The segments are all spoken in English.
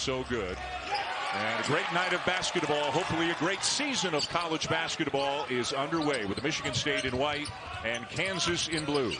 so good. And a great night of basketball. Hopefully a great season of college basketball is underway with Michigan State in white and Kansas in blue.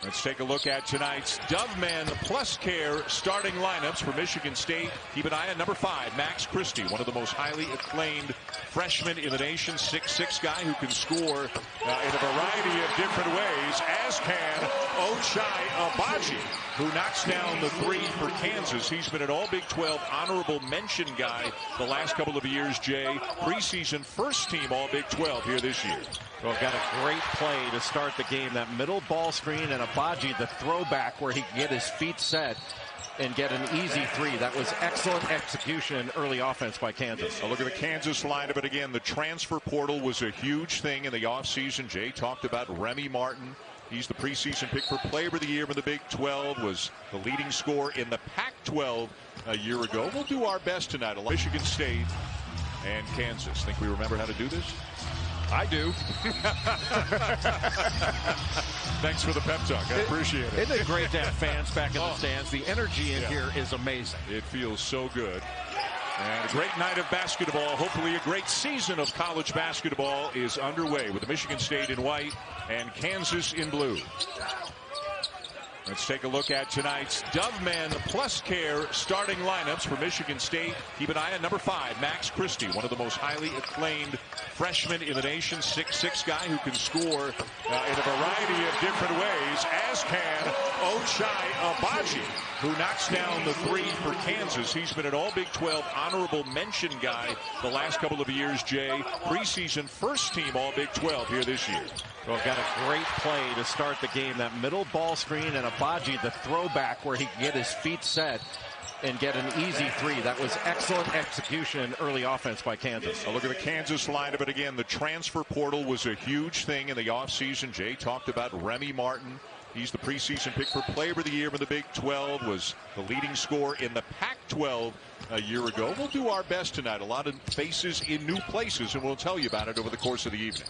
Let's take a look at tonight's Doveman Plus Care starting lineups for Michigan State. Keep an eye on number 5, Max Christie, one of the most highly acclaimed freshmen in the nation, 6'6" guy who can score in a variety of different ways, as can Ochai Agbaji, who knocks down the 3 for Kansas. He's been an all Big 12 honorable mention guy the last couple of years, Jay. Preseason first team all Big 12 here this year. Well, got a great play to start the game. That middle ball screen and Agbaji, the throwback where he can get his feet set and get an easy 3. That was excellent execution, early offense by Kansas. A look at the Kansas lineup, but again, the transfer portal was a huge thing in the offseason. Jay talked about Remy Martin. He's the preseason pick for Player of the Year in the Big 12, was the leading scorer in the Pac-12 a year ago. We'll do our best tonight. Michigan State and Kansas. Think we remember how to do this? I do. Thanks for the pep talk. I appreciate it. Isn't it great to have fans back in the stands? The energy in here is amazing. It feels so good. And a great night of basketball. Hopefully a great season of college basketball is underway with Michigan State in white and Kansas in blue. Let's take a look at tonight's Doveman Plus Care starting lineups for Michigan State. Keep an eye on number 5, Max Christie, one of the most highly acclaimed freshmen in the nation, 6'6" guy who can score in a variety of different ways, as can Ochai Agbaji, who knocks down the 3 for Kansas. He's been an all Big 12 honorable mention guy the last couple of years, Jay. Preseason first team all Big 12 here this year. Well, got a great play to start the game. That middle ball screen and Agbaji, the throwback where he can get his feet set and get an easy 3. That was excellent execution, early offense by Kansas. A look at the Kansas lineup, but again, the transfer portal was a huge thing in the offseason. Jay talked about Remy Martin. He's the preseason pick for Player of the Year in the Big 12, was the leading scorer in the Pac-12 a year ago. We'll do our best tonight. A lot of faces in new places, and we'll tell you about it over the course of the evening.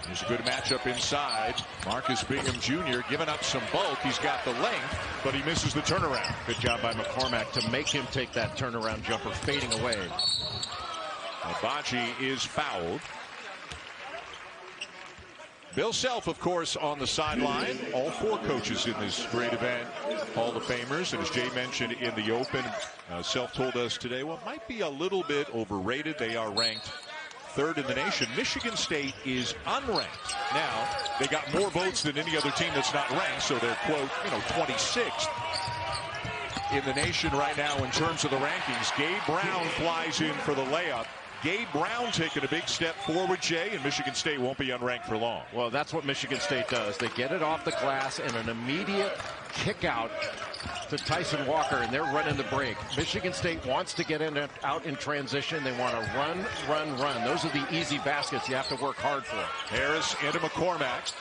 Here's a good matchup inside. Marcus Bingham Jr. giving up some bulk. He's got the length, but he misses the turnaround. Good job by McCormack to make him take that turnaround jumper, fading away. Agbaji is fouled. Bill Self, of course, on the sideline. All 4 coaches in this great event, Hall of Famers. And as Jay mentioned in the open, Self told us today, well, it might be a little bit overrated. They are ranked 3rd in the nation. Michigan State is unranked. Now, they got more votes than any other team that's not ranked, so they're, quote, 26th in the nation right now in terms of the rankings. Gabe Brown flies in for the layup. Gabe Brown taking a big step forward, Jay, and Michigan State won't be unranked for long. Well, that's what Michigan State does. They get it off the glass and an immediate kick out to Tyson Walker, and they're running the break. Michigan State wants to get in and out in transition. They want to run, run, run. Those are the easy baskets you have to work hard for. Harris into McCormack.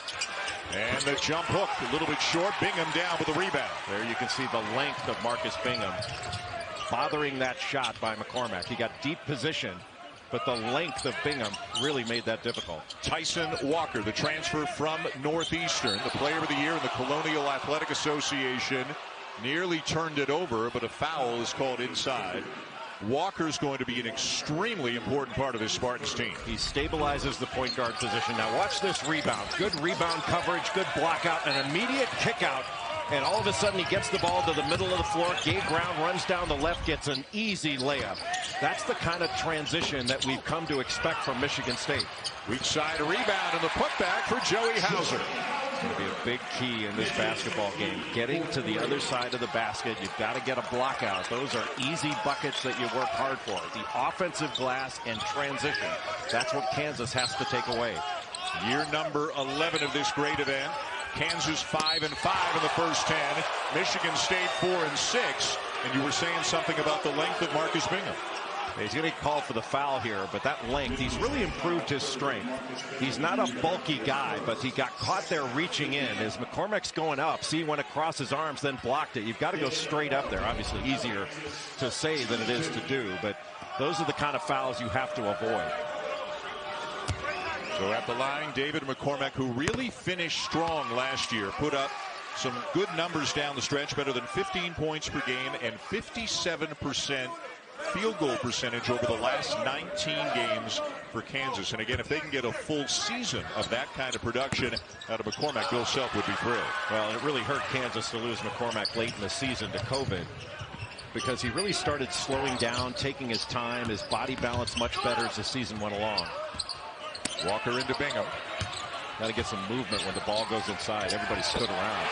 And the jump hook a little bit short. Bingham down with the rebound. There you can see the length of Marcus Bingham bothering that shot by McCormack. He got deep position, but the length of Bingham really made that difficult. Tyson Walker, the transfer from Northeastern, the Player of the Year in the Colonial Athletic Association, nearly turned it over, but a foul is called inside. Walker's going to be an extremely important part of this Spartans team. He stabilizes the point guard position. Now watch this rebound. Good rebound coverage, good block out, an immediate kick out. And all of a sudden he gets the ball to the middle of the floor. Gabe Brown runs down the left, gets an easy layup. That's the kind of transition that we've come to expect from Michigan State. Weak side rebound and the putback for Joey Hauser. Going to be a big key in this basketball game. Getting to the other side of the basket, you've got to get a block out. Those are easy buckets that you work hard for. The offensive glass and transition, that's what Kansas has to take away. Year number 11 of this great event. Kansas 5-5 in the first 10. Michigan State 4-6. And you were saying something about the length of Marcus Bingham. He's going to call for the foul here, but that length, he's really improved his strength. He's not a bulky guy, but he got caught there reaching in. As McCormack's going up, see, went across his arms, then blocked it. You've got to go straight up there. Obviously easier to say than it is to do, but those are the kind of fouls you have to avoid. So at the line, David McCormack, who really finished strong last year, put up some good numbers down the stretch, better than 15 points per game and 57% field goal percentage over the last 19 games for Kansas. And again, if they can get a full season of that kind of production out of McCormack, Bill Self would be thrilled. Well, it really hurt Kansas to lose McCormack late in the season to COVID, because he really started slowing down, taking his time. His body balance much better as the season went along. Walker into Bingham. Got to get some movement when the ball goes inside. Everybody stood around.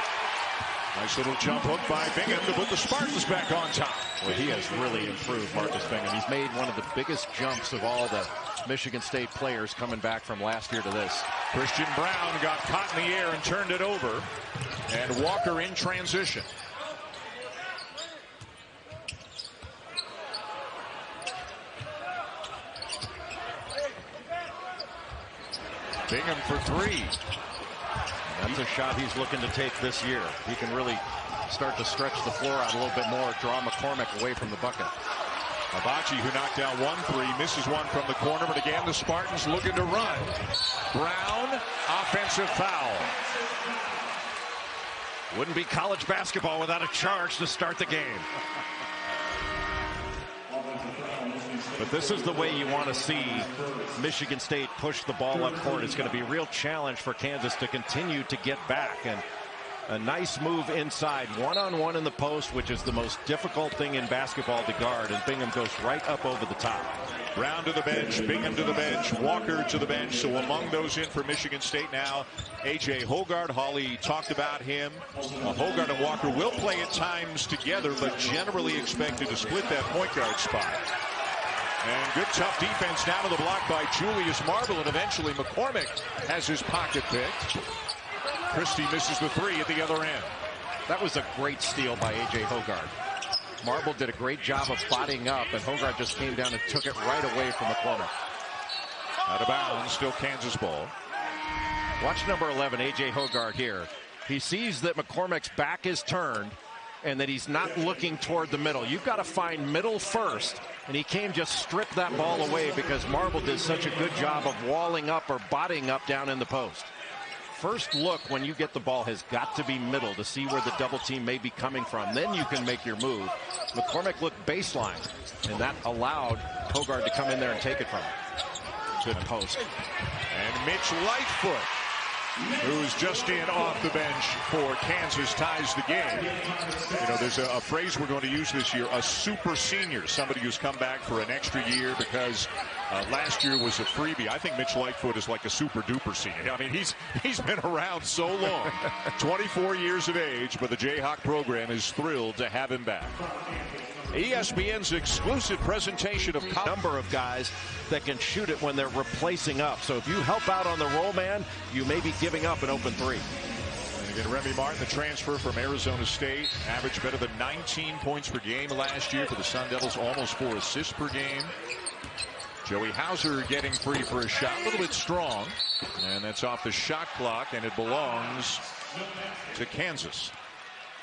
Nice little jump hook by Bingham to put the Spartans back on top. Well, he has really improved, Marcus Bingham. He's made one of the biggest jumps of all the Michigan State players coming back from last year to this. Christian Brown got caught in the air and turned it over. And Walker in transition. Bingham for three. That's a shot he's looking to take this year. He can really start to stretch the floor out a little bit more, draw McCormack away from the bucket. Agbaji, who knocked down 1-3, misses one from the corner, but again the Spartans looking to run. Brown, offensive foul. Wouldn't be college basketball without a charge to start the game. But this is the way you want to see Michigan State push the ball up court. It's going to be a real challenge for Kansas to continue to get back. And a nice move inside, one-on-one in the post, which is the most difficult thing in basketball to guard. And Bingham goes right up over the top. Brown to the bench, Bingham to the bench, Walker to the bench. So among those in for Michigan State now, A.J. Hoggard. Holly talked about him. Hoggard and Walker will play at times together, but generally expected to split that point guard spot. And good tough defense down to the block by Julius Marble, and eventually McCormack has his pocket picked. Christie misses the three at the other end. That was a great steal by A.J. Hoggard. Marble did a great job of bodying up, and Hoggard just came down and took it right away from McCormack. Out of bounds, still Kansas ball. Watch number 11, A.J. Hoggard here. He sees that McCormack's back is turned and that he's not looking toward the middle. You've got to find middle first, and he came just stripped that ball away because Marble did such a good job of walling up or bodying up down in the post. First look when you get the ball has got to be middle to see where the double team may be coming from. Then you can make your move. McCormack looked baseline, and that allowed Hoggard to come in there and take it from him. Good post. And Mitch Lightfoot, who's just in off the bench for Kansas, ties the game. You know, there's a phrase we're going to use this year, a super senior, somebody who's come back for an extra year because last year was a freebie. I think Mitch Lightfoot is like a super duper senior. I mean, he's been around so long, 24 years of age, but the Jayhawk program is thrilled to have him back. ESPN's exclusive presentation of number of guys that can shoot it when they're replacing up. So if you help out on the roll man, you may be giving up an open three. And again, Remy Martin, the transfer from Arizona State, averaged better than 19 points per game last year for the Sun Devils, almost 4 assists per game. Joey Hauser getting free for a shot, a little bit strong, and that's off the shot clock, and it belongs to Kansas.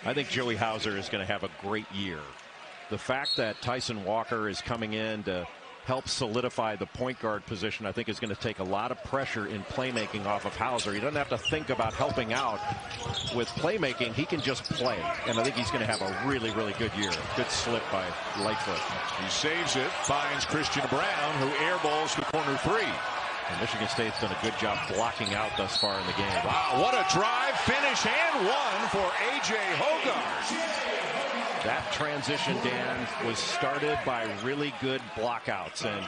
I think Joey Hauser is going to have a great year. The fact that Tyson Walker is coming in to help solidify the point guard position, I think, is going to take a lot of pressure in playmaking off of Hauser. He doesn't have to think about helping out with playmaking. He can just play, and I think he's going to have a really, really good year. Good slip by Lightfoot. He saves it, finds Christian Brown, who airballs the corner three. And Michigan State's done a good job blocking out thus far in the game. Wow, what a drive, finish, and one for A.J. Hoggard. That transition, Dan, was started by really good blockouts, and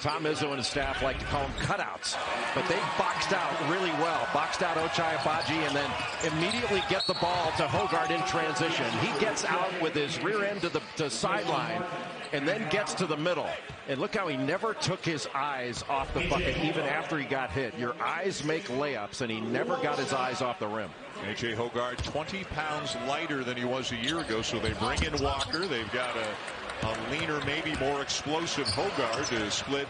Tom Izzo and his staff like to call them cutouts, but they boxed out really well. Boxed out Ochai Agbaji and then immediately get the ball to Hoggard in transition. He gets out with his rear end to the sideline and then gets to the middle. And look how he never took his eyes off the bucket even after he got hit. Your eyes make layups, and he never got his eyes off the rim. A.J. Hoggard, 20 pounds lighter than he was a year ago, so they bring in Walker. They've got a leaner, maybe more explosive Hoggard to split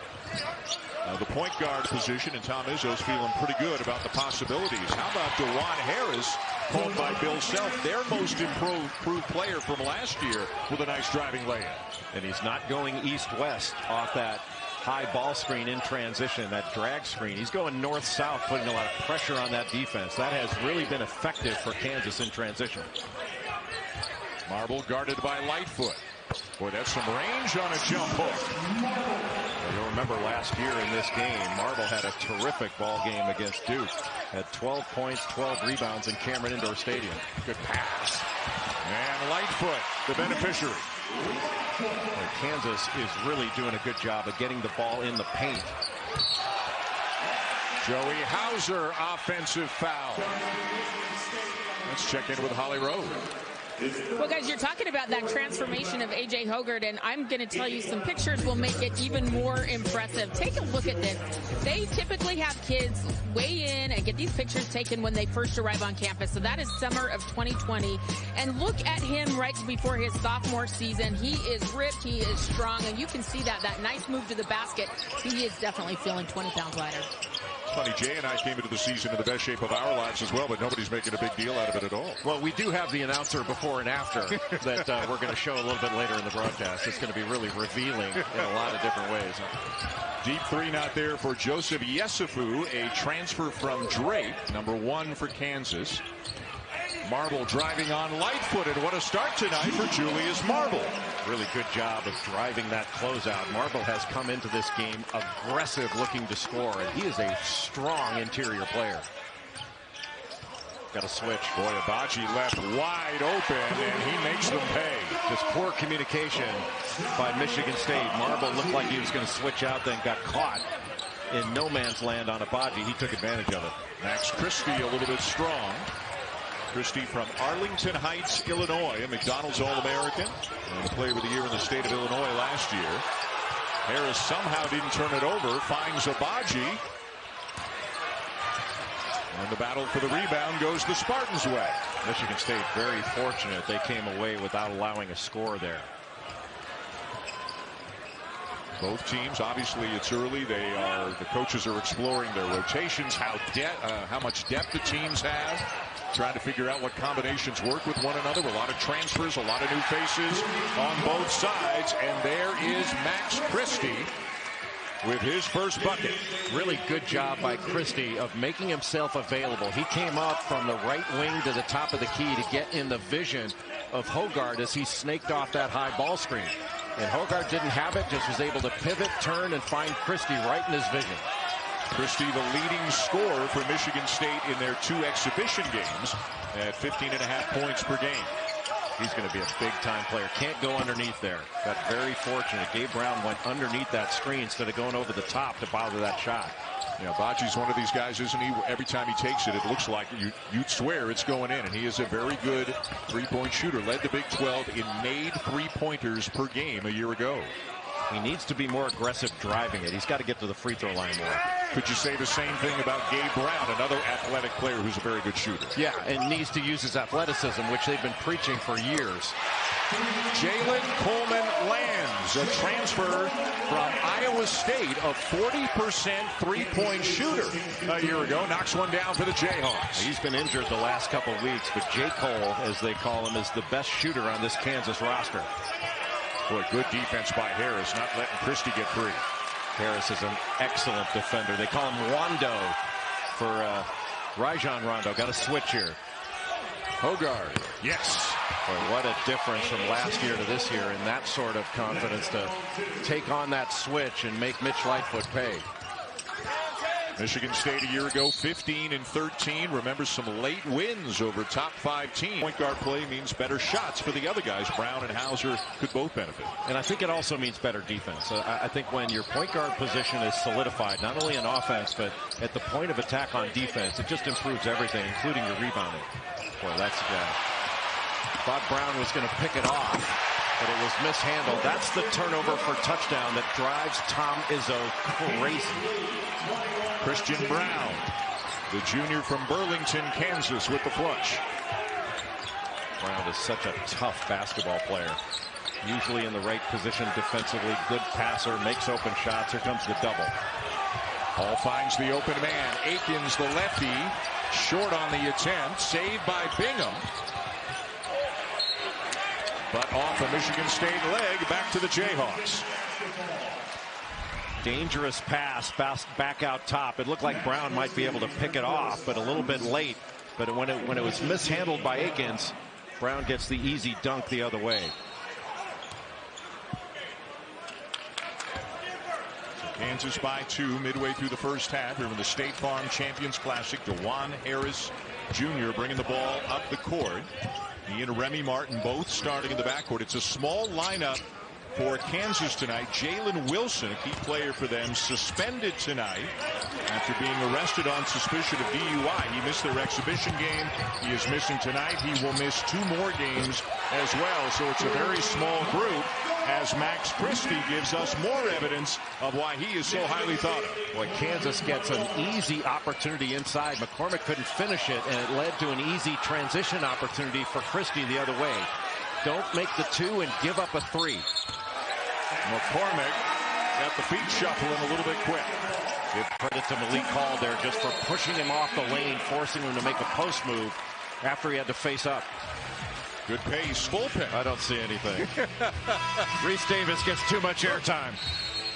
the point guard position, and Tom Izzo's feeling pretty good about the possibilities. How about DeJuan Harris, called by Bill Self, their most improved player from last year, with a nice driving layup. And he's not going east-west off that high ball screen in transition, that drag screen. He's going north-south, putting a lot of pressure on that defense. That has really been effective for Kansas in transition. Marble guarded by Lightfoot. Boy, that's some range on a jump hook. You'll remember last year in this game, Marble had a terrific ball game against Duke. Had 12 points, 12 rebounds in Cameron Indoor Stadium. Good pass. And Lightfoot, the beneficiary. And Kansas is really doing a good job of getting the ball in the paint. Joey Hauser, offensive foul. Let's check in with Holly Rowe. Well, guys, you're talking about that transformation of A.J. Hoggard, and I'm going to tell you some pictures will make it even more impressive. Take a look at this. They typically have kids weigh in and get these pictures taken when they first arrive on campus. So that is summer of 2020. And look at him right before his sophomore season. He is ripped. He is strong. And you can see that nice move to the basket. He is definitely feeling 20 pounds lighter. Funny, Jay and I came into the season in the best shape of our lives as well, but nobody's making a big deal out of it at all. Well, we do have the announcer before and after that we're going to show a little bit later in the broadcast. It's going to be really revealing in a lot of different ways. Deep three not there for Joseph Yesufu, a transfer from Drake, number 1 for Kansas. Marble driving on Lightfoot, and what a start tonight for Julius Marble. Really good job of driving that closeout. Marble has come into this game aggressive, looking to score, and he is a strong interior player. Got a switch. Boy, Agbaji left wide open, and he makes them pay. Just poor communication by Michigan State. Marble looked like he was going to switch out, then got caught in no man's land on Agbaji. He took advantage of it. Max Christie a little bit strong. Christie from Arlington Heights, Illinois, a McDonald's All-American, and a player of the year in the state of Illinois last year. Harris somehow didn't turn it over, finds Agbaji. And the battle for the rebound goes the Spartans' way. Michigan State very fortunate they came away without allowing a score there. Both teams, obviously it's early. The coaches are exploring their rotations, how much depth the teams have, trying to figure out what combinations work with one another. A lot of transfers, a lot of new faces on both sides. And there is Max Christie with his first bucket. Really good job by Christie of making himself available. He came up from the right wing to the top of the key to get in the vision of Hoggard as he snaked off that high ball screen. And Hoggard didn't have it, just was able to pivot, turn, and find Christie right in his vision. Christie, the leading scorer for Michigan State in their 2 exhibition games at 15.5 points per game. He's going to be a big-time player. Can't go underneath there. Got very fortunate. Gabe Brown went underneath that screen instead of going over the top to bother that shot. You know, Agbaji's one of these guys, isn't he? Every time he takes it, it looks like you'd swear it's going in. And he is a very good three-point shooter. Led the Big 12 in made three-pointers per game a year ago. He needs to be more aggressive driving it. He's got to get to the free throw line more. Could you say the same thing about Gabe Brown, another athletic player who's a very good shooter? Yeah, and needs to use his athleticism, which they've been preaching for years. Jalen Coleman lands, a transfer from Iowa State, a 40% three-point shooter a year ago. Knocks one down for the Jayhawks. He's been injured the last couple of weeks, but J. Cole, as they call him, is the best shooter on this Kansas roster. Boy, good defense by Harris, not letting Christie get free. Harris is an excellent defender. They call him Rondo for Rajon Rondo. Got a switch here. Hoggard, yes. Boy, what a difference from last year to this year in that sort of confidence to take on that switch and make Mitch Lightfoot pay. Michigan State a year ago, 15-13. Remember some late wins over top 5 teams. Point guard play means better shots for the other guys. Brown and Hauser could both benefit. And I think it also means better defense. I think when your point guard position is solidified, not only in offense, but at the point of attack on defense, it just improves everything, including your rebounding. Boy, that's thought Brown was going to pick it off, but it was mishandled. That's the turnover for touchdown that drives Tom Izzo crazy. Christian Brown, the junior from Burlington, Kansas, with the flush. Brown is such a tough basketball player. Usually in the right position defensively, good passer, makes open shots. Here comes the double. Hall finds the open man. Akins, the lefty, short on the attempt. Saved by Bingham. But off a Michigan State leg, back to the Jayhawks. Dangerous pass back out top. It looked like Brown might be able to pick it off, but a little bit late. But when it was mishandled by Akins, Brown gets the easy dunk the other way. Kansas by 2 midway through the first half here in the State Farm Champions Classic. DeJuan Harris Jr. bringing the ball up the court. He and Remy Martin both starting in the backcourt. It's a small lineup for Kansas tonight. Jalen Wilson, a key player for them, suspended tonight after being arrested on suspicion of DUI. He missed their exhibition game. He is missing tonight. He will miss 2 more games as well. So it's a very small group as Max Christie gives us more evidence of why he is so highly thought of. Boy, Kansas gets an easy opportunity inside. McCormick couldn't finish it, and it led to an easy transition opportunity for Christie the other way. Don't make the 2 and give up a 3. McCormick got the feet shuffling a little bit quick. Give credit to Malik Calder just for pushing him off the lane, forcing him to make a post move after he had to face up. Good pace, full pin. I don't see anything. Reese Davis gets too much airtime.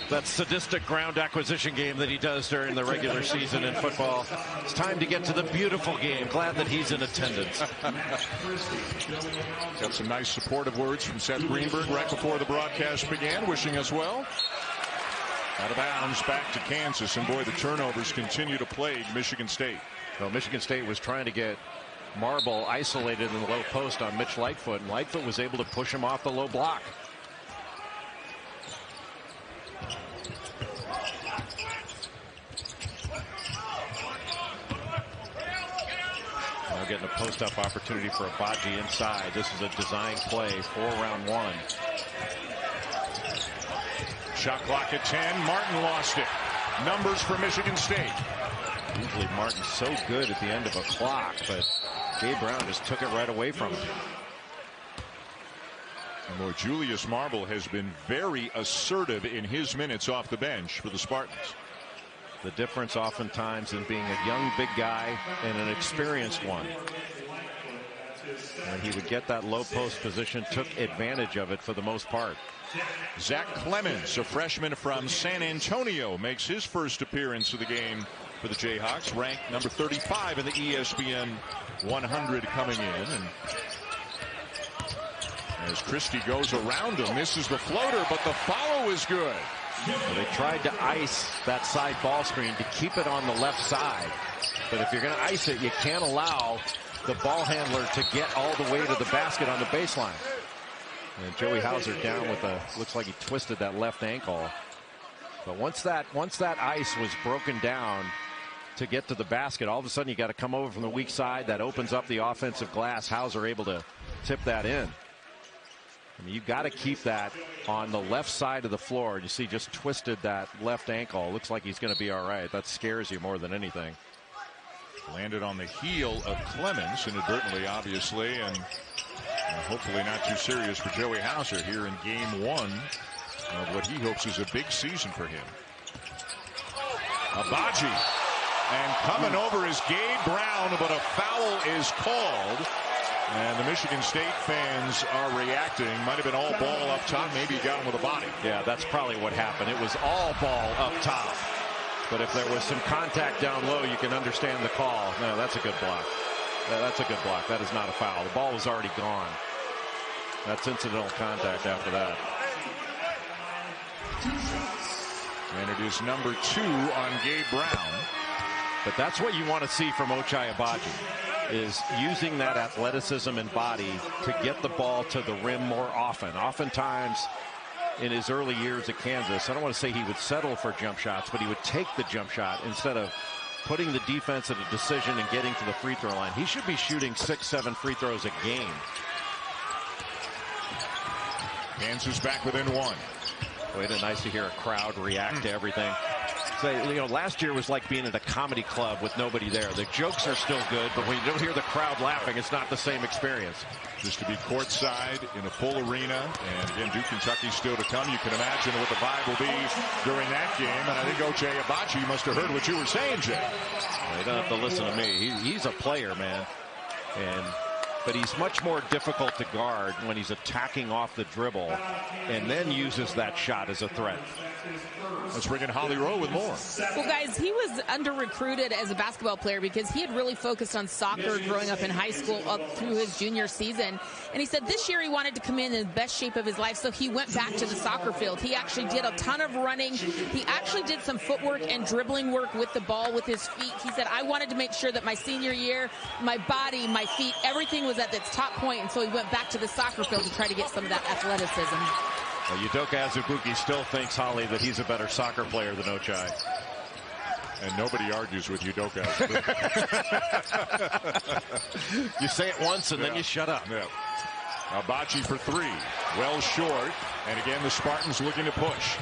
That sadistic ground acquisition game that he does during the regular season in football. It's time to get to the beautiful game. Glad that he's in attendance. Got some nice supportive words from Seth Greenberg right before the broadcast began, wishing us well. Out of bounds back to Kansas, and boy, the turnovers continue to plague Michigan State. Well, Michigan State was trying to get Marble isolated in the low post on Mitch Lightfoot, and Lightfoot was able to push him off the low block. Now getting a post-up opportunity for Agbaji inside. This is a design play for round 1. Shot clock at 10. Martin lost it. Numbers for Michigan State. Usually Martin's so good at the end of a clock, but Gabe Brown just took it right away from him. And boy, Julius Marble has been very assertive in his minutes off the bench for the Spartans. The difference oftentimes in being a young big guy and an experienced one. When he would get that low post position, took advantage of it for the most part. Zach Clemens, a freshman from San Antonio, makes his first appearance of the game for the Jayhawks, ranked number 35 in the ESPN 100 coming in. And as Christie goes around him, misses the floater, but the follow is good. Well, they tried to ice that side ball screen to keep it on the left side. But if you're going to ice it, you can't allow the ball handler to get all the way to the basket on the baseline. And Joey Hauser down with a, looks like he twisted that left ankle. But once that ice was broken down to get to the basket, all of a sudden you got to come over from the weak side. That opens up the offensive glass. Hauser able to tip that in. I mean, you got to keep that on the left side of the floor. You see, just twisted that left ankle. Looks like he's going to be all right. That scares you more than anything. Landed on the heel of Clemens inadvertently, obviously, and hopefully not too serious for Joey Hauser here in game 1 of what he hopes is a big season for him. Agbaji, and coming over is Gabe Brown, but a foul is called. And the Michigan State fans are reacting. Might have been all ball up top. Maybe he got him with a body. Yeah, that's probably what happened. It was all ball up top. But if there was some contact down low, you can understand the call. No, that's a good block. That's a good block. That is not a foul. The ball was already gone. That's incidental contact after that. And it is number 2 on Gabe Brown. But that's what you want to see from Ochai Agbaji, is using that athleticism and body to get the ball to the rim more often. Oftentimes in his early years at Kansas, I don't want to say he would settle for jump shots, but he would take the jump shot instead of putting the defense at a decision and getting to the free throw line. He should be shooting 6-7 free throws a game. Kansas back within 1. Boy, it's nice to hear a crowd react to everything. So, you know, last year was like being at a comedy club with nobody there. The jokes are still good, but when you don't hear the crowd laughing, it's not the same experience. Just to be courtside in a full arena, and again, Duke Kentucky still to come. You can imagine what the vibe will be during that game. And I think Ochai Agbaji must have heard what you were saying, Jay. Well, you don't have to listen to me. He's a player, man. And but he's much more difficult to guard when he's attacking off the dribble and then uses that shot as a threat. Let's bring in Holly Rowe with more. Well, guys, he was under-recruited as a basketball player because he had really focused on soccer growing up in high school up through his junior season. And he said this year he wanted to come in the best shape of his life, so he went back to the soccer field. He actually did a ton of running. He actually did some footwork and dribbling work with the ball with his feet. He said, I wanted to make sure that my senior year, my body, my feet, everything was at its top point, and so he went back to the soccer field to try to get some of that athleticism. Well, Udoka Azubuike still thinks, Holly, that he's a better soccer player than Ochai. And nobody argues with Udoka. You say it once and then you shut up. Yeah. Agbaji for three. Well short. And again, the Spartans looking to push.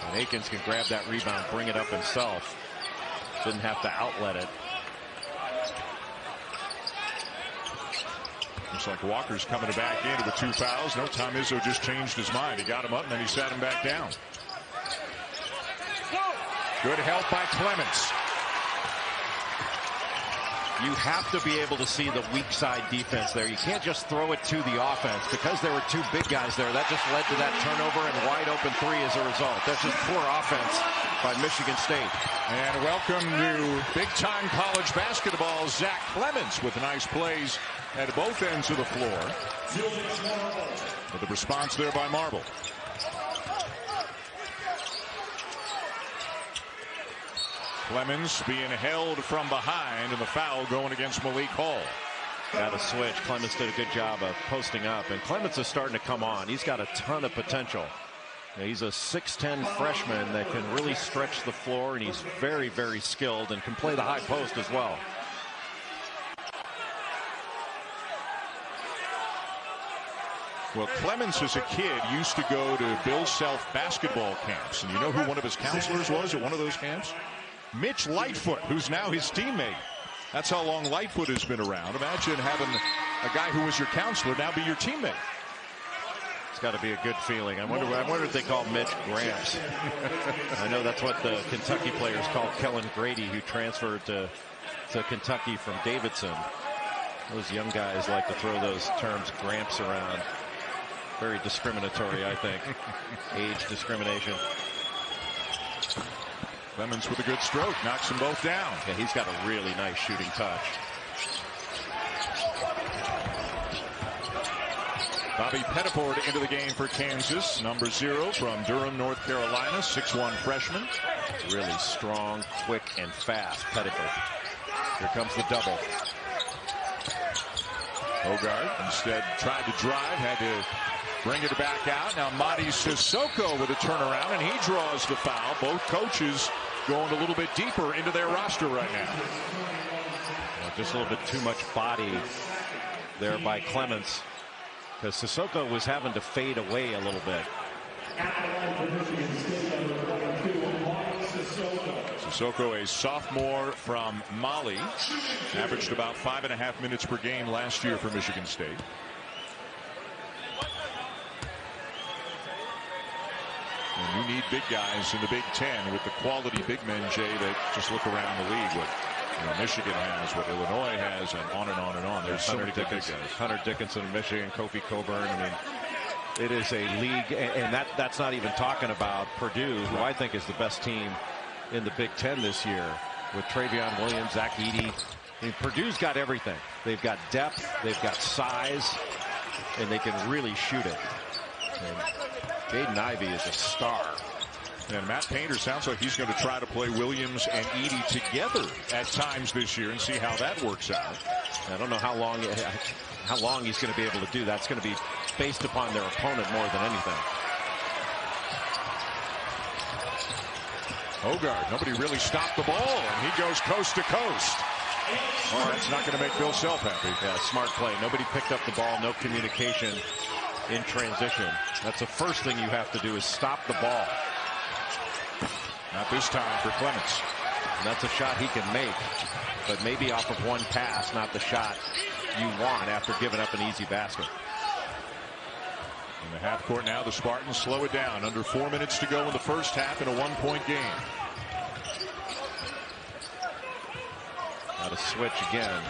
And Akins can grab that rebound, bring it up himself. Didn't have to outlet it. Looks like Walker's coming back in with 2 fouls. No, Tom Izzo just changed his mind. He got him up and then he sat him back down. Good help by Clements. You have to be able to see the weak side defense there. You can't just throw it to the offense. Because there were 2 big guys there, that just led to that turnover and wide open 3 as a result. That's just poor offense by Michigan State. And welcome to big-time college basketball, Zach Clements with nice plays at both ends of the floor. With the response there by Marble. Clemens being held from behind, and the foul going against Malik Hall. Got a switch. Clemens did a good job of posting up, and Clemens is starting to come on. He's got a ton of potential. He's a 6'10" freshman that can really stretch the floor, and he's very, very skilled and can play the high post as well. Well, Clemens as a kid used to go to Bill Self basketball camps, and you know who one of his counselors was at one of those camps? Mitch Lightfoot, who's now his teammate. That's how long Lightfoot has been around. Imagine having a guy who was your counselor now be your teammate. It's got to be a good feeling. I wonder if they call Mitch Gramps. I know that's what the Kentucky players called Kellen Grady, who transferred to Kentucky from Davidson. Those young guys like to throw those terms Gramps around. Very discriminatory, I think. Age discrimination. Clemens with a good stroke, knocks them both down. Yeah, he's got a really nice shooting touch. Bobby Pettiford into the game for Kansas, number 0 from Durham, North Carolina, 6'1" freshman. Really strong, quick, and fast Pettiford. Here comes the double. Hogarth instead tried to drive, had to bring it back out. Now Madi Sissoko with a turnaround, and he draws the foul. Both coaches going a little bit deeper into their roster right now. Well, just a little bit too much body there by Clements, because Sissoko was having to fade away a little bit. Sissoko, a sophomore from Mali, averaged about 5.5 minutes per game last year for Michigan State. And you need big guys in the Big Ten with the quality big men, Jay, that just look around the league. What Michigan has, what Illinois has, and on and on and on. There's so many big guys. Hunter Dickinson in Michigan, Kofi Coburn. I mean, it is a league, and that's not even talking about Purdue, who I think is the best team in the Big Ten this year, with Travion Williams, Zach Edey. I mean, Purdue's got everything. They've got depth, they've got size, and they can really shoot it. And Jaden Ivey is a star. And Matt Painter sounds like he's going to try to play Williams and Edey together at times this year and see how that works out. I don't know how long he's going to be able to do that. It's going to be based upon their opponent more than anything. Hogarth, nobody really stopped the ball, and he goes coast to coast. Oh, that's not going to make Bill Self happy. Yeah, smart play. Nobody picked up the ball, no communication in transition. That's the first thing you have to do, is stop the ball. Not this time for Clements. And that's a shot he can make, but maybe off of one pass, not the shot you want after giving up an easy basket. In the half court now, the Spartans slow it down. Under 4 minutes to go in the first half in a 1-point game. Got to switch again.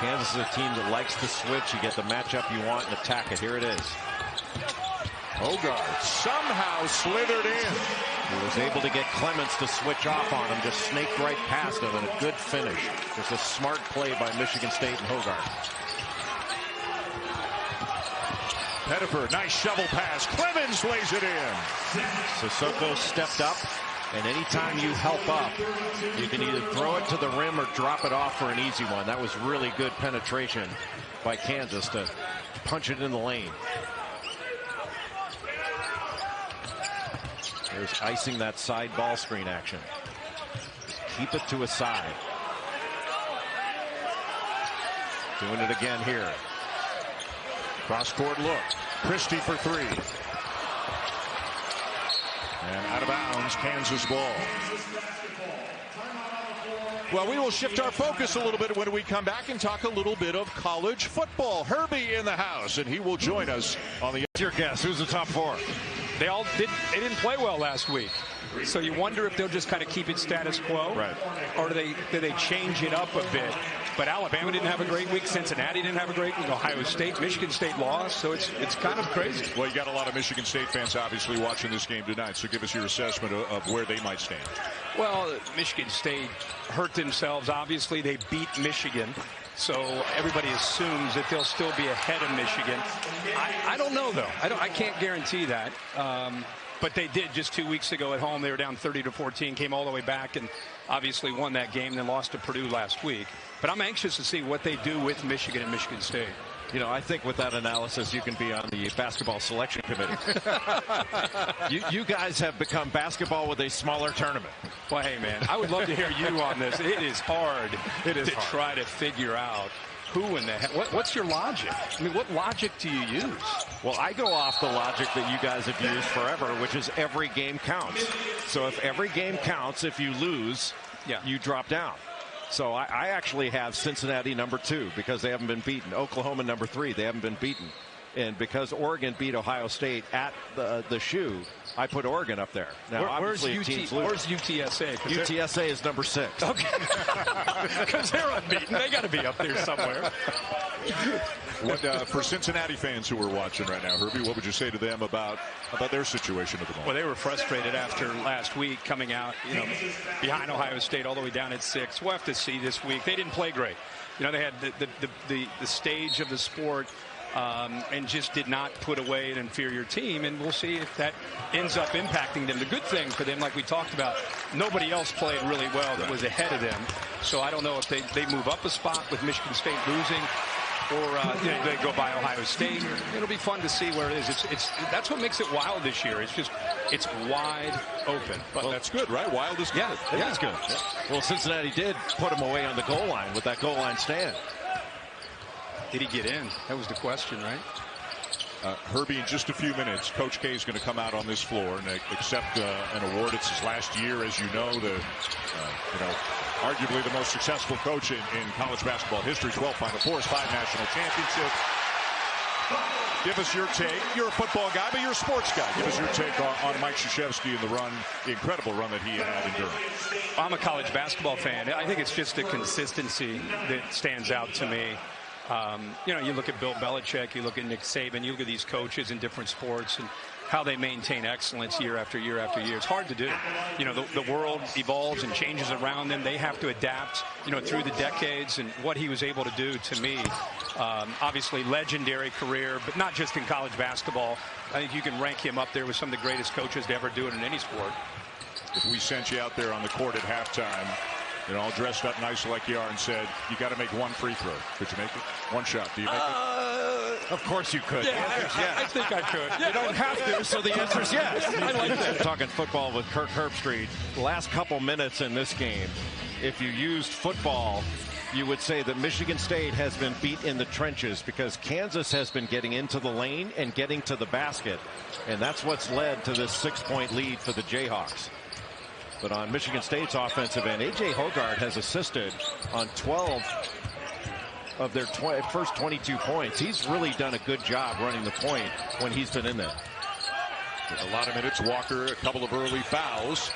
Kansas is a team that likes to switch. You get the matchup you want and attack it. Here it is. Hogarth somehow slithered in. He was able to get Clements to switch off on him, just snaked right past him, and a good finish. Just a smart play by Michigan State and Hogarth. Pettiford, nice shovel pass. Clemens lays it in. Sissoko stepped up, and anytime you help up, you can either throw it to the rim or drop it off for an easy one. That was really good penetration by Kansas to punch it in the lane. There's icing that side ball screen action. Just keep it to a side. Doing it again here. Cross-court look. Christie for three. And out of bounds, Kansas ball. Well, we will shift our focus a little bit when we come back and talk a little bit of college football. Herbie in the house, and he will join us on the... What's your guess? Who's the top four? They didn't play well last week. So you wonder if they'll just kind of keep it status quo. Right. Or do they change it up a bit? But Alabama didn't have a great week. Cincinnati didn't have a great week. Ohio State, Michigan State lost. So it's kind of crazy. Well, you got a lot of Michigan State fans obviously watching this game tonight. So give us your assessment of where they might stand. Well, Michigan State hurt themselves. Obviously, they beat Michigan. So everybody assumes that they'll still be ahead of Michigan. I don't know, though. I can't guarantee that. But they did just 2 weeks ago at home. They were down 30-14, came all the way back and obviously won that game, then lost to Purdue last week. But I'm anxious to see what they do with Michigan and Michigan State. You know, I think with that analysis, you can be on the basketball selection committee. you guys have become basketball with a smaller tournament. Well, hey, man, I would love to hear you on this. It is hard try to figure out who in the heck. What's your logic? I mean, what logic do you use? Well, I go off the logic that you guys have used forever, which is every game counts. So if every game counts, if you lose, you drop down. So I actually have Cincinnati #2 because they haven't been beaten. Oklahoma #3, they haven't been beaten. And because Oregon beat Ohio State at the shoe, I put Oregon up there. Now, where's UTSA? UTSA is #6. Okay. Because they're unbeaten. They got to be up there somewhere. What for Cincinnati fans who are watching right now, Herbie, what would you say to them about their situation at the moment? Well, they were frustrated after last week coming out, behind Ohio State all the way down at 6. We'll have to see this week. They didn't play great. They had the stage of the sport. And just did not put away an inferior team, and we'll see if that ends up impacting them. The good thing for them, like we talked about, nobody else played really well that was ahead of them. So I don't know if they move up a spot with Michigan State losing, or they go by Ohio State. It'll be fun to see where it is. That's what makes it wild this year. It's wide open. But that's good, right? Wild is good. Yeah, that's good. Yeah. Well, Cincinnati did put them away on the goal line with that goal line stand. Did he get in? That was the question, right? Herbie, in just a few minutes, Coach K is going to come out on this floor and accept an award. It's his last year, as you know, arguably the most successful coach in college basketball history. 12 Final Fours, 5 national championships. Give us your take. You're a football guy, but you're a sports guy. Give us your take on Mike Krzyzewski and the incredible run that he had in Durham. I'm a college basketball fan. I think it's just the consistency that stands out to me. You look at Bill Belichick, you look at Nick Saban, you look at these coaches in different sports and how they maintain excellence year after year after year. It's hard to do. The world evolves and changes around them. They have to adapt, through the decades, and what he was able to do, to me, obviously legendary career, but not just in college basketball. I think you can rank him up there with some of the greatest coaches to ever do it in any sport. If we sent you out there on the court at halftime, all dressed up nice like you are, and said, you got to make one free throw. Could you make it? One shot. Do you make it? Of course you could. I think I could. You don't have to, so the answer is yes. I like that. Talking football with Kirk Herbstreit. The last couple minutes in this game, if you used football, you would say that Michigan State has been beat in the trenches because Kansas has been getting into the lane and getting to the basket. And that's what's led to this 6-point lead for the Jayhawks. But on Michigan State's offensive end, A.J. Hogarth has assisted on 12 of their first 22 points. He's really done a good job running the point when he's been in there. A lot of minutes. Walker, a couple of early fouls.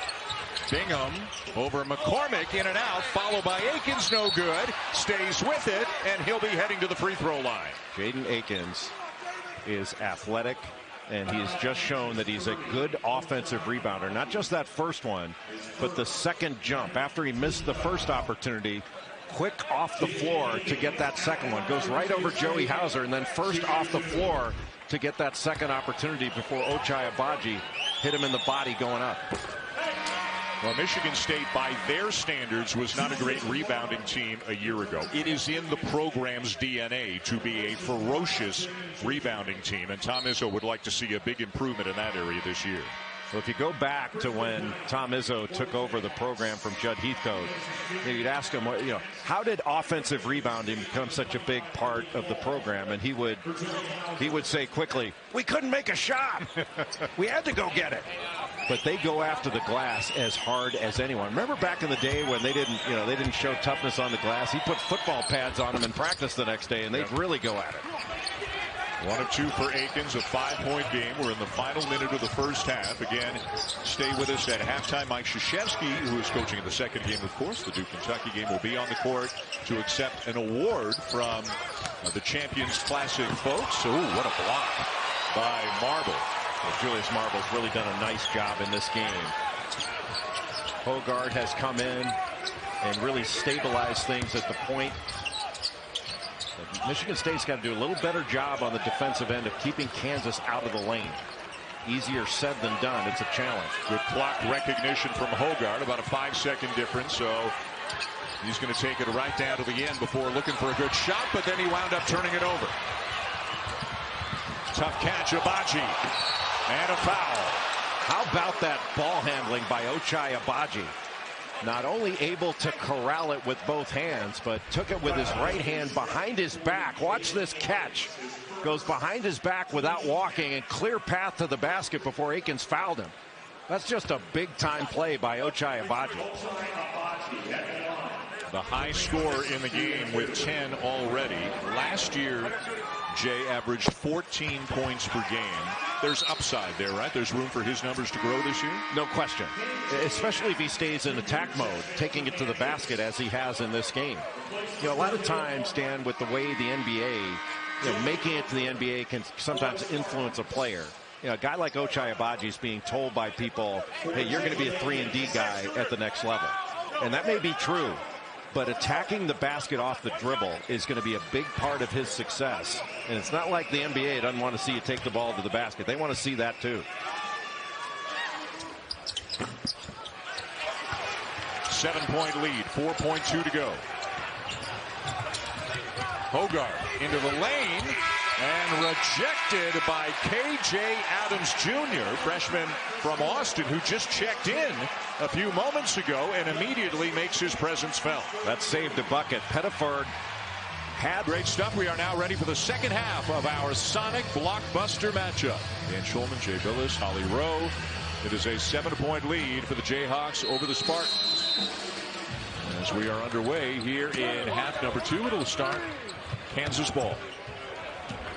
Bingham over McCormick, in and out, followed by Akins, no good. Stays with it, and he'll be heading to the free throw line. Jaden Akins is athletic, and he has just shown that he's a good offensive rebounder. Not just that first one, but the second jump. After he missed the first opportunity, quick off the floor to get that second one. Goes right over Joey Hauser, and then first off the floor to get that second opportunity before Ochai Agbaji hit him in the body going up. Well, Michigan State, by their standards, was not a great rebounding team a year ago. It is in the program's DNA to be a ferocious rebounding team, and Tom Izzo would like to see a big improvement in that area this year. So if you go back to when Tom Izzo took over the program from Judd Heathcote, you'd ask him, how did offensive rebounding become such a big part of the program? And he would say quickly, we couldn't make a shot. We had to go get it. But they go after the glass as hard as anyone. Remember back in the day when they didn't show toughness on the glass? He put football pads on them in practice the next day, and they'd really go at it. 1 of 2 for Akins, a 5-point game. We're in the final minute of the first half. Again, stay with us at halftime. Mike Krzyzewski, who is coaching in the second game, of course, the Duke-Kentucky game, will be on the court to accept an award from the Champions Classic folks. Ooh, what a block by Marble. Well, Julius Marble's really done a nice job in this game. Hogard has come in and really stabilized things at the point. But Michigan State's got to do a little better job on the defensive end of keeping Kansas out of the lane. Easier said than done. It's a challenge. Good clock recognition from Hogard, about a 5-second difference. So he's going to take it right down to the end before looking for a good shot, but then he wound up turning it over. Tough catch, Agbaji. And a foul. How about that ball handling by Ochai Agbaji? Not only able to corral it with both hands, but took it with his right hand behind his back. Watch this catch. Goes behind his back without walking, and clear path to the basket before Akins fouled him. That's just a big-time play by Ochai Agbaji. The high score in the game with 10 already. Last year, Jay averaged 14 points per game. There's upside there, right? There's room for his numbers to grow this year? No question. Especially if he stays in attack mode, taking it to the basket as he has in this game. A lot of times, Dan, with the way the NBA, making it to the NBA can sometimes influence a player. A guy like Ochai Agbaji is being told by people, hey, you're going to be a 3-and-D guy at the next level. And that may be true. But attacking the basket off the dribble is going to be a big part of his success. And it's not like the NBA doesn't want to see you take the ball to the basket. They want to see that too. 7-point lead, 4.2 to go. Hogard into the lane and rejected by K.J. Adams Jr., freshman from Austin, who just checked in a few moments ago and immediately makes his presence felt. That saved a bucket. Pettiford had great stuff. We are now ready for the second half of our Sonic Blockbuster matchup. Dan Schulman, Jay Billis, Holly Rowe. It is a 7-point lead for the Jayhawks over the Spartans. As we are underway here in half number 2, it'll start Kansas ball.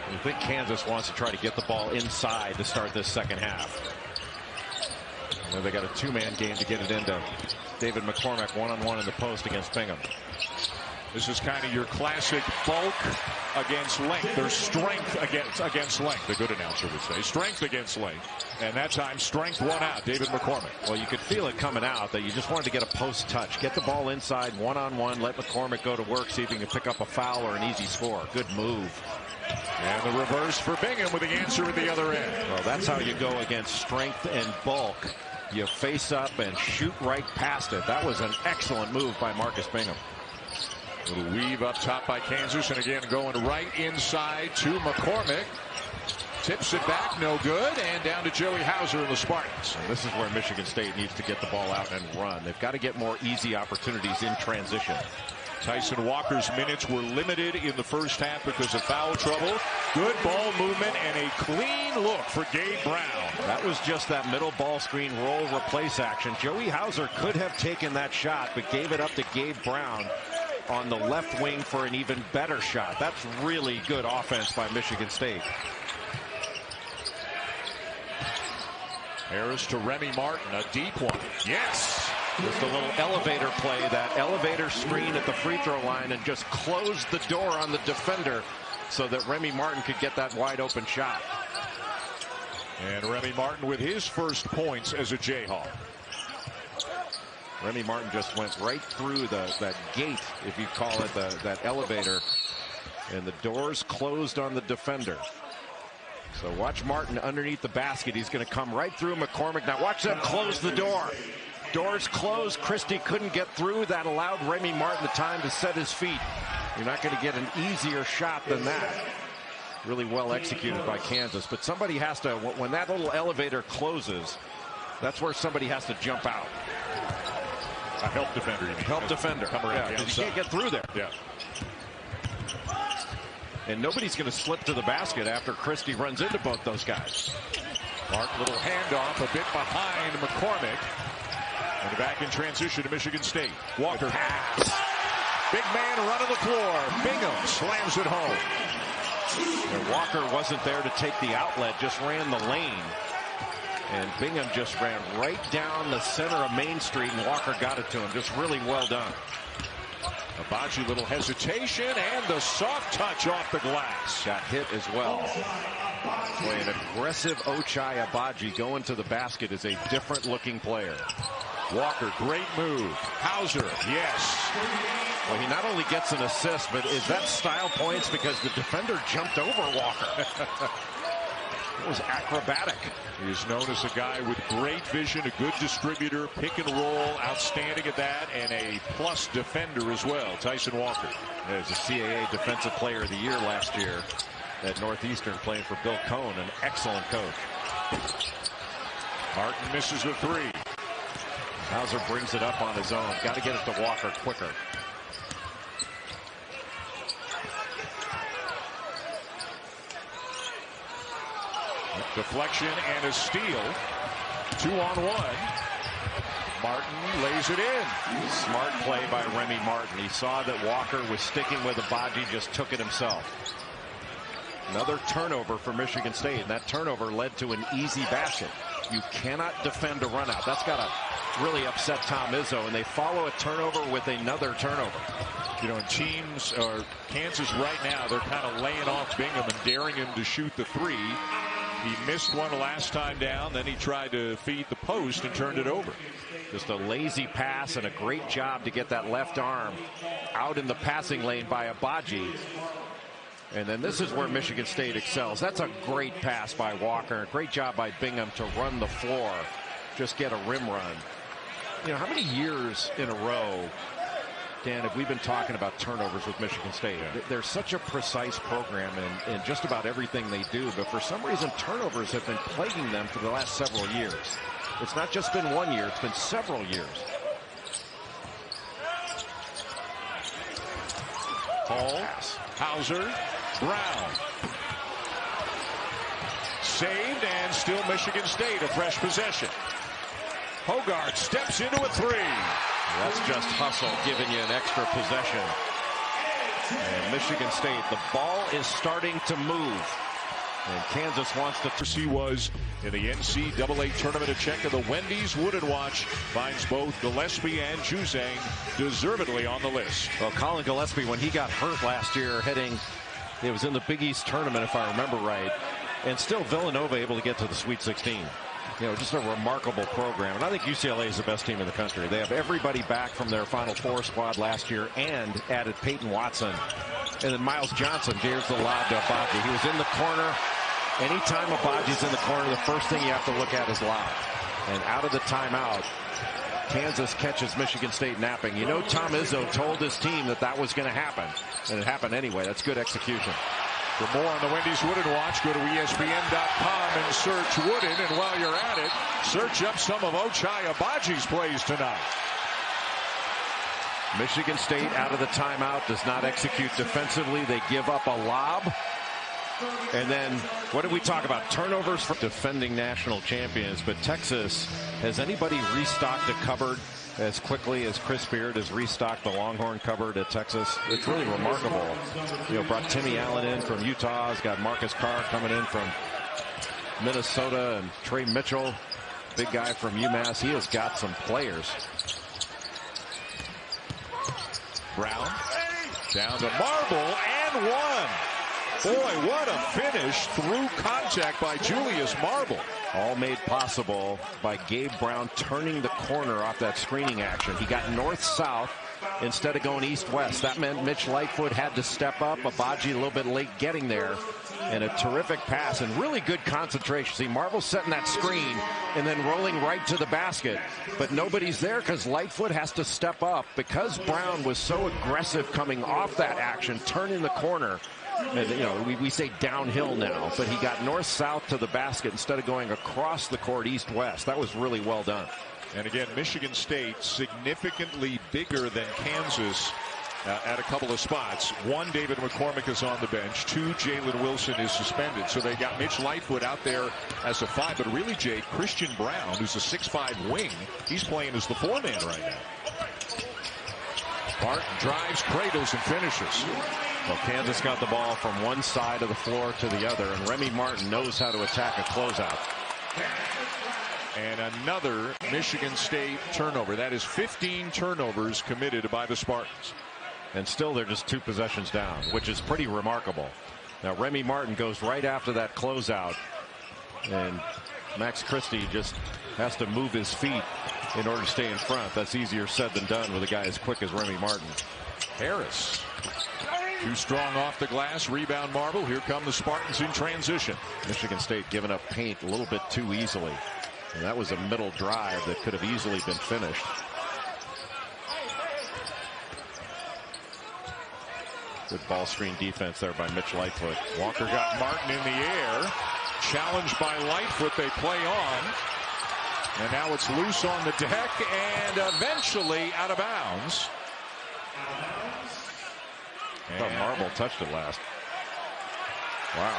I think Kansas wants to try to get the ball inside to start this second half. They got a 2-man game to get it into David McCormick one-on-one in the post against Bingham. This is kind of your classic bulk against length. There's strength against length. The good announcer would say strength against length. And that time strength won out. David McCormick. Well, you could feel it coming out that you just wanted to get a post touch. Get the ball inside one-on-one. Let McCormick go to work. See if he can pick up a foul or an easy score. Good move. And the reverse for Bingham with the answer at the other end. Well, that's how you go against strength and bulk. You face up and shoot right past it. That was an excellent move by Marcus Bingham. Little weave up top by Kansas, and again going right inside to McCormick. Tips it back, no good, and down to Joey Hauser and the Spartans. And this is where Michigan State needs to get the ball out and run. They've got to get more easy opportunities in transition. Tyson Walker's minutes were limited in the first half because of foul trouble. Good ball movement and a clean look for Gabe Brown. That was just that middle ball screen roll replace action. Joey Hauser could have taken that shot, but gave it up to Gabe Brown on the left wing for an even better shot. That's really good offense by Michigan State. Harris to Remy Martin, a deep one. Yes! Just a little elevator play, that elevator screen at the free throw line, and just closed the door on the defender so that Remy Martin could get that wide open shot. And Remy Martin with his first points as a Jayhawk. Remy Martin just went right through that gate, if you call it, that elevator, and the doors closed on the defender. So watch Martin underneath the basket. He's going to come right through McCormick. Now watch them close the door. Doors closed. Christie couldn't get through. That allowed Remy Martin the time to set his feet. You're not going to get an easier shot than that. Really well executed by Kansas. But somebody has to, when that little elevator closes, that's where somebody has to jump out. A help defender. You mean. Help defender. Come around yeah, you can't get through there. Yeah. And nobody's going to slip to the basket after Christie runs into both those guys. Martin, little handoff, a bit behind McCormick. And back in transition to Michigan State. Walker pass. Big man running the floor. Bingham slams it home. And Walker wasn't there to take the outlet, just ran the lane. And Bingham just ran right down the center of Main Street, and Walker got it to him. Just really well done. Agbaji, little hesitation, and the soft touch off the glass. Got hit as well. Boy, an aggressive Ochai Agbaji going to the basket is a different looking player. Walker, great move. Hauser, yes. Well, he not only gets an assist, but is that style points because the defender jumped over Walker? It was acrobatic. He is known as a guy with great vision, a good distributor, pick and roll, outstanding at that, and a plus defender as well. Tyson Walker. As a CAA Defensive Player of the Year last year at Northeastern, playing for Bill Cohn, an excellent coach. Martin misses with three. Hauser brings it up on his own. Got to get it to Walker quicker. Deflection and a steal. 2-on-1. Martin lays it in. Smart play by Remy Martin. He saw that Walker was sticking with Agbaji, just took it himself. Another turnover for Michigan State, and that turnover led to an easy basket. You cannot defend a run out. That's got to really upset Tom Izzo, and they follow a turnover with another turnover. You know, teams, or Kansas right now, they're kind of laying off Bingham and daring him to shoot the three. He missed one last time down, then he tried to feed the post and turned it over. Just a lazy pass and a great job to get that left arm out in the passing lane by Agbaji. And then this is where Michigan State excels. That's a great pass by Walker. A great job by Bingham to run the floor. Just get a rim run. You know, how many years in a row, Dan, have we been talking about turnovers with Michigan State? They're such a precise program in just about everything they do, but for some reason turnovers have been plaguing them for the last several years. It's not just been 1 year, it's been several years. Hall, Hauser, Brown. Saved, and still Michigan State a fresh possession. Hogarth steps into a three. That's just hustle giving you an extra possession. And Michigan State, the ball is starting to move. And Kansas wants to. He was in the NCAA tournament. A check of the Wendy's Wooden Watch finds both Gillespie and Juzang deservedly on the list. Well, Colin Gillespie, when he got hurt last year, it was in the Big East tournament, if I remember right. And still Villanova able to get to the Sweet 16. You know, just a remarkable program. And I think UCLA is the best team in the country. They have everybody back from their Final Four squad last year and added Peyton Watson. And then Miles Johnson gives the lob to Agbaji. He was in the corner. Anytime Agbaji's in the corner, the first thing you have to look at is lob. And out of the timeout, Kansas catches Michigan State napping. You know, Tom Izzo told his team that was going to happen. And it happened anyway. That's good execution. For more on the Wendy's Wooden Watch, go to ESPN.com and search Wooden. And while you're at it, search up some of Ochai Agbaji's plays tonight. Michigan State out of the timeout does not execute defensively. They give up a lob. And then what did we talk about? Turnovers for defending national champions. But Texas, has anybody restocked a cupboard as quickly as Chris Beard has restocked the Longhorn cupboard at Texas? It's really remarkable. You know, brought Timmy Allen in from Utah. Has got Marcus Carr coming in from Minnesota, and Trey Mitchell, big guy from UMass. He has got some players. Brown down to Marble and one. Boy, what a finish through contact by Julius Marble. All made possible by Gabe Brown turning the corner off that screening action. He got north-south instead of going east-west. That meant Mitch Lightfoot had to step up. Agbaji a little bit late getting there. And a terrific pass and really good concentration. See, Marble setting that screen and then rolling right to the basket. But nobody's there because Lightfoot has to step up. Because Brown was so aggressive coming off that action, turning the corner. And, you know, we say downhill now, but he got north-south to the basket instead of going across the court east-west. That was really well done. And again, Michigan State significantly bigger than Kansas at a couple of spots. One, David McCormick is on the bench. Two, Jalen Wilson is suspended. So they got Mitch Lightfoot out there as a 5. But really, Jay, Christian Brown, who's a 6'5" wing, he's playing as the 4-man right now. Barton drives, cradles, and finishes. Well, Kansas got the ball from one side of the floor to the other, and Remy Martin knows how to attack a closeout. And another Michigan State turnover. That is 15 turnovers committed by the Spartans. And still they're just 2 possessions down, which is pretty remarkable. Now Remy Martin goes right after that closeout, and Max Christie just has to move his feet in order to stay in front. That's easier said than done with a guy as quick as Remy Martin. Harris. Too strong off the glass. Rebound Marble. Here come the Spartans in transition. Michigan State giving up paint a little bit too easily. And that was a middle drive that could have easily been finished. Good ball screen defense there by Mitch Lightfoot. Walker got Martin in the air. Challenged by Lightfoot. They play on. And now it's loose on the deck and eventually out of bounds. I thought Marble touched it last. Wow.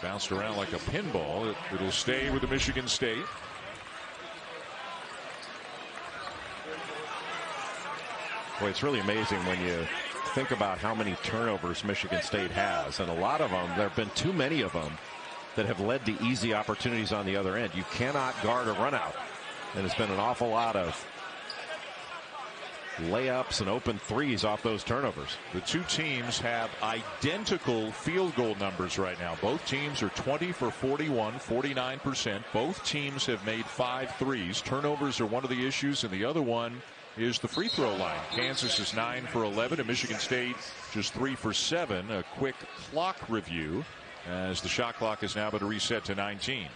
Bounced around like a pinball. It'll stay with the Michigan State. Boy, it's really amazing when you think about how many turnovers Michigan State has. And a lot of them, there have been too many of them that have led to easy opportunities on the other end. You cannot guard a run out. And it's been an awful lot of layups and open threes off those turnovers. The two teams have identical field goal numbers right now. Both teams are 20 for 41, 49%. Both teams have made 5 threes. Turnovers are one of the issues, and the other one is the free throw line. Kansas is 9 for 11, and Michigan State just 3 for 7. A quick clock review as the shot clock is now been reset to 19.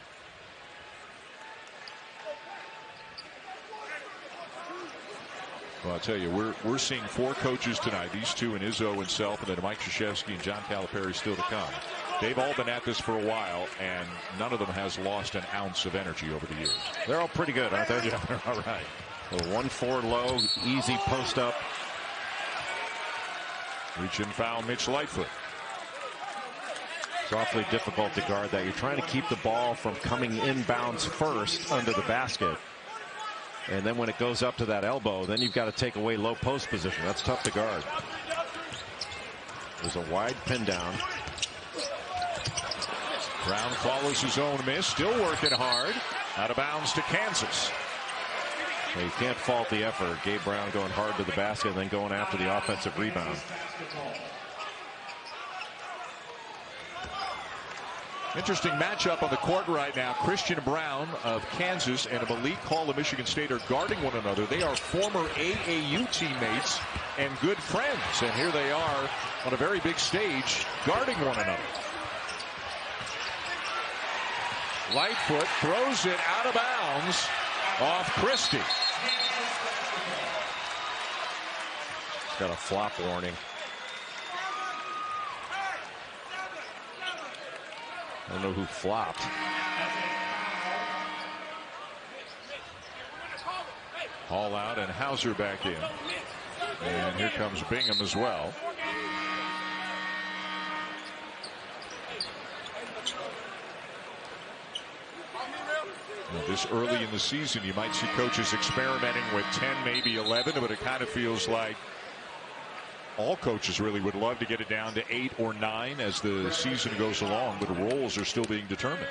Well, I'll tell you, we're seeing 4 coaches tonight. These 2 in Izzo and Self, and then Mike Krzyzewski and John Calipari still to come. They've all been at this for a while, and none of them has lost an ounce of energy over the years. They're all pretty good, aren't they? Yeah, they're all right. A 1-4 low, easy post up. Reach and foul Mitch Lightfoot. It's awfully difficult to guard that. You're trying to keep the ball from coming inbounds first under the basket. And then when it goes up to that elbow, then you've got to take away low post position. That's tough to guard. There's a wide pin down. Brown follows his own miss, still working hard. Out of bounds to Kansas. Well, you can't fault the effort. Gabe Brown going hard to the basket and then going after the offensive rebound. Interesting matchup on the court right now. Christian Brown of Kansas and Malik Hall of Michigan State are guarding one another. They are former AAU teammates and good friends. And here they are on a very big stage guarding one another. Lightfoot throws it out of bounds off Christie. Got a flop warning. I don't know who flopped. Hall out and Hauser back in. And here comes Bingham as well. Well, this early in the season, you might see coaches experimenting with 10, maybe 11, but it kind of feels like All coaches really would love to get it down to 8 or 9 as the season goes along, but the roles are still being determined.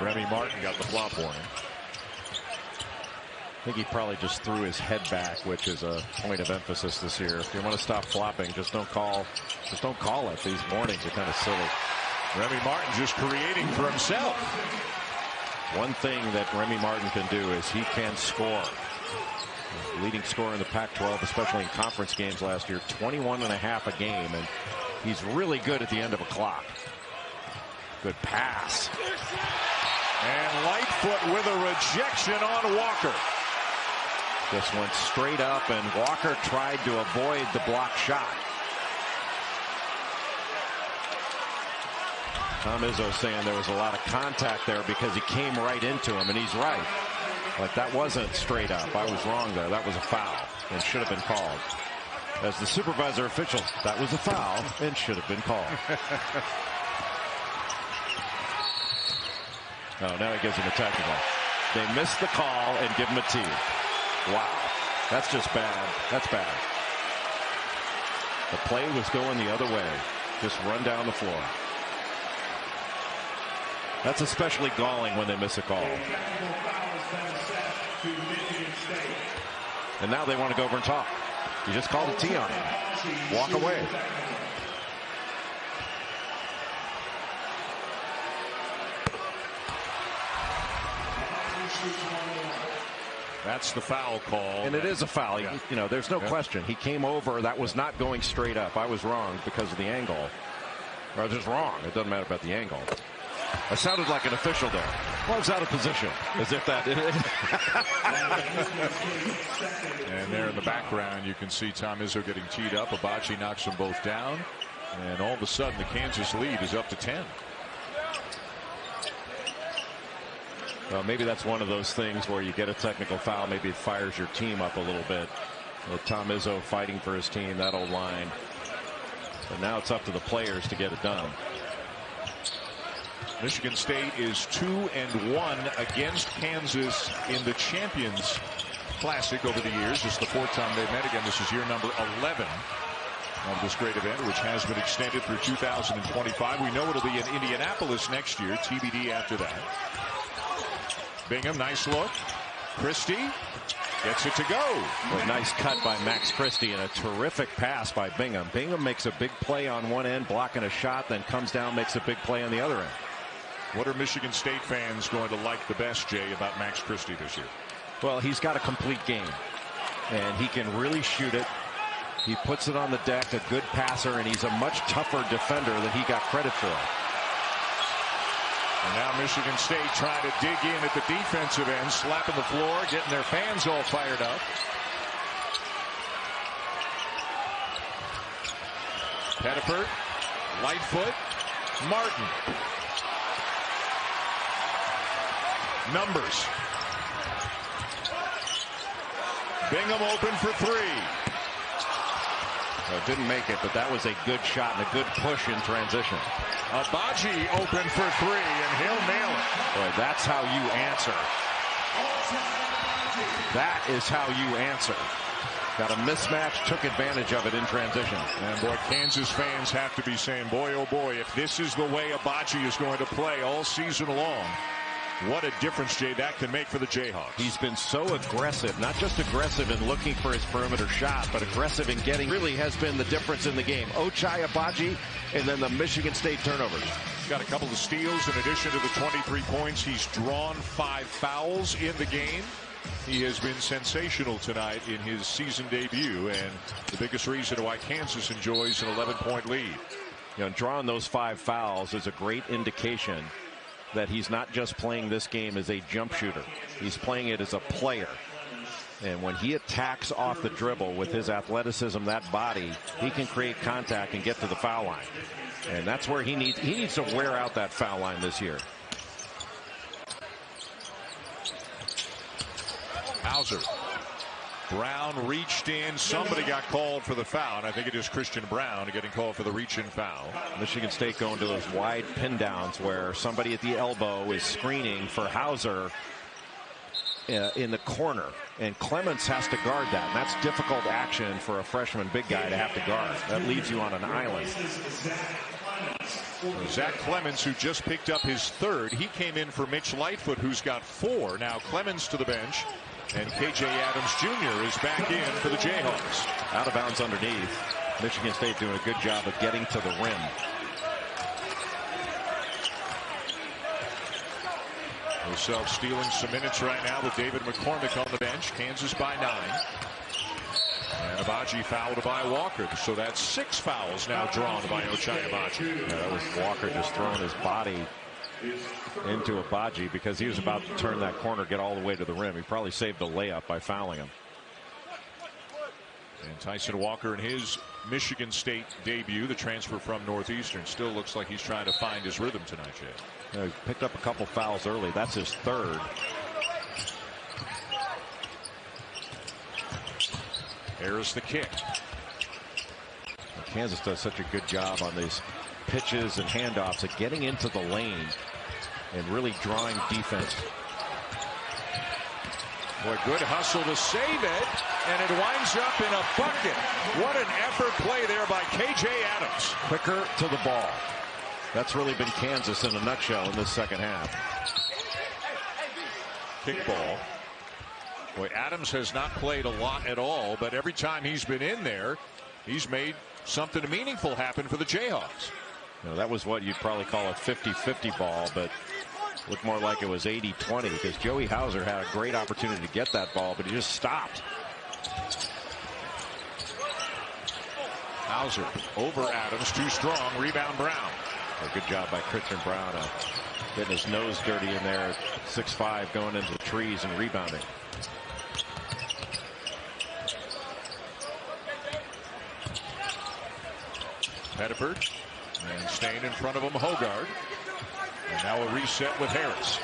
Remy Martin got the flop warning. I think he probably just threw his head back, which is a point of emphasis this year. If you want to stop flopping, just don't call it. These warnings are kind of silly. Remy Martin just creating for himself. One thing that Remy Martin can do is he can score. Leading scorer in the Pac-12, especially in conference games last year, 21.5 a game, and he's really good at the end of a clock. Good pass. And Lightfoot with a rejection on Walker. This went straight up, and Walker tried to avoid the block shot. Tom Izzo saying there was a lot of contact there because he came right into him, and he's right. Like, that wasn't straight up. I was wrong there. That was a foul and should have been called. As the supervisor official, that was a foul and should have been called. Oh, now he gives him a technical. They missed the call and give him a tee. Wow. That's just bad. That's bad. The play was going the other way. Just run down the floor. That's especially galling when they miss a call. And now they want to go over and talk. You just called a tee on him. Walk away. That's the foul call. And it is a foul. Yeah. You know, there's no question. He came over. That was not going straight up. I was wrong because of the angle. Or I was just wrong. It doesn't matter about the angle. I sounded like an official there. Well, I was out of position. As if that did it. And there in the background, you can see Tom Izzo getting teed up. Agbaji knocks them both down. And all of a sudden, the Kansas lead is up to 10. Well, maybe that's one of those things where you get a technical foul. Maybe it fires your team up a little bit. With Tom Izzo fighting for his team, that old line. But now it's up to the players to get it done. Michigan State is 2-1 against Kansas in the Champions Classic over the years. This is the 4th time they've met. Again, this is year number 11 of this great event, which has been extended through 2025. We know it'll be in Indianapolis next year. TBD after that. Bingham, nice look. Christie gets it to go. A nice cut by Max Christie and a terrific pass by Bingham. Bingham makes a big play on one end, blocking a shot, then comes down, makes a big play on the other end. What are Michigan State fans going to like the best, Jay, about Max Christie this year? Well, he's got a complete game, and he can really shoot it. He puts it on the deck, a good passer, and he's a much tougher defender than he got credit for. And now Michigan State trying to dig in at the defensive end, slapping the floor, getting their fans all fired up. Pettiford, Lightfoot, Martin. Numbers. Bingham open for 3. Well, didn't make it, but that was a good shot and a good push in transition. Agbaji open for 3, and he'll nail it. Boy, that's how you answer. That is how you answer. Got a mismatch, took advantage of it in transition. And boy, Kansas fans have to be saying, boy, oh boy, if this is the way Agbaji is going to play all season long, what a difference, Jay, that can make for the Jayhawks. He's been so aggressive, not just aggressive in looking for his perimeter shot, but aggressive in getting, really has been the difference in the game. Ochai Agbaji and then the Michigan State turnovers. Got a couple of steals in addition to the 23 points. He's drawn 5 fouls in the game. He has been sensational tonight in his season debut, and the biggest reason why Kansas enjoys an 11-point lead. You know, drawing those 5 fouls is a great indication that he's not just playing this game as a jump shooter. He's playing it as a player. And when he attacks off the dribble with his athleticism, that body, he can create contact and get to the foul line. And that's where he needs to wear out that foul line this year. Hauser Brown reached in. Somebody got called for the foul, and I think it is Christian Brown getting called for the reach-in foul. Michigan State going to those wide pin downs where somebody at the elbow is screening for Hauser in the corner, and Clements has to guard that, and that's difficult action for a freshman big guy to have to guard. That leaves you on an island. Zach Clements, who just picked up his third, he came in for Mitch Lightfoot, who's got 4. Now Clements to the bench, and KJ Adams Jr. is back in for the Jayhawks. Out of bounds underneath. Michigan State doing a good job of getting to the rim. Yourself stealing some minutes right now with David McCormick on the bench. Kansas by 9. And Agbaji fouled by Walker. So that's 6 fouls now drawn by Ochai Agbaji. Yeah, that was Walker just throwing his body into Agbaji because he was about to turn that corner, get all the way to the rim. He probably saved the layup by fouling him. And Tyson Walker in his Michigan State debut, the transfer from Northeastern, still looks like he's trying to find his rhythm tonight, Jay. Yeah, he picked up a couple fouls early. That's his third. There's the kick. Kansas does such a good job on these pitches and handoffs at getting into the lane and really drawing defense. Boy, good hustle to save it, and it winds up in a bucket. What an effort play there by KJ Adams. Quicker to the ball. That's really been Kansas in a nutshell in this second half. Kickball. Boy, Adams has not played a lot at all, but every time he's been in there, he's made something meaningful happen for the Jayhawks. You know, that was what you'd probably call a 50-50 ball, but looked more like it was 80-20 because Joey Hauser had a great opportunity to get that ball, but he just stopped. Hauser over Adams, too strong. Rebound Brown. A good job by Christian Brown getting his nose dirty in there. 6'5", going into the trees and rebounding. Pettiford, and staying in front of him, Hogard. And now a reset with Harris.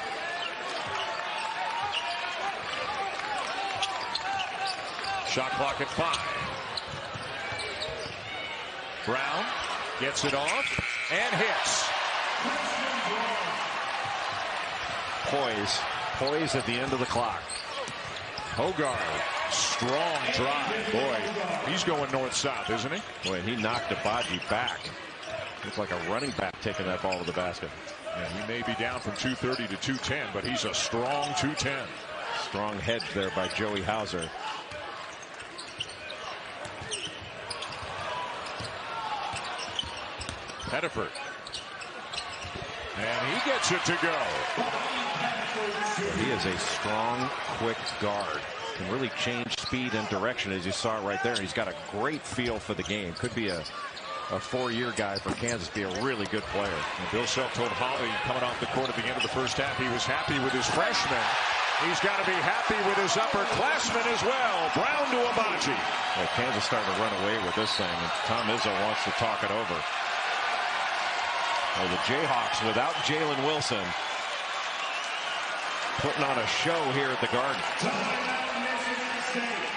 Shot clock at 5. Brown gets it off and hits. Poise at the end of the clock. Hogard, strong drive. Boy, he's going north-south, isn't he? Boy, and he knocked Agbaji back. Looked like a running back taking that ball to the basket. Yeah, he may be down from 230 to 210, but he's a strong 210. Strong hedge there by Joey Hauser. Pettiford. And he gets it to go. He is a strong, quick guard. Can really change speed and direction, as you saw it right there. He's got a great feel for the game. Could be a 4-year guy for Kansas, be a really good player. And Bill Self told Holly coming off the court at the end of the first half he was happy with his freshman. He's got to be happy with his upperclassmen as well. Brown to Agbaji. Well, Kansas starting to run away with this thing, and Tom Izzo wants to talk it over. Well, the Jayhawks without Jalen Wilson putting on a show here at the Garden.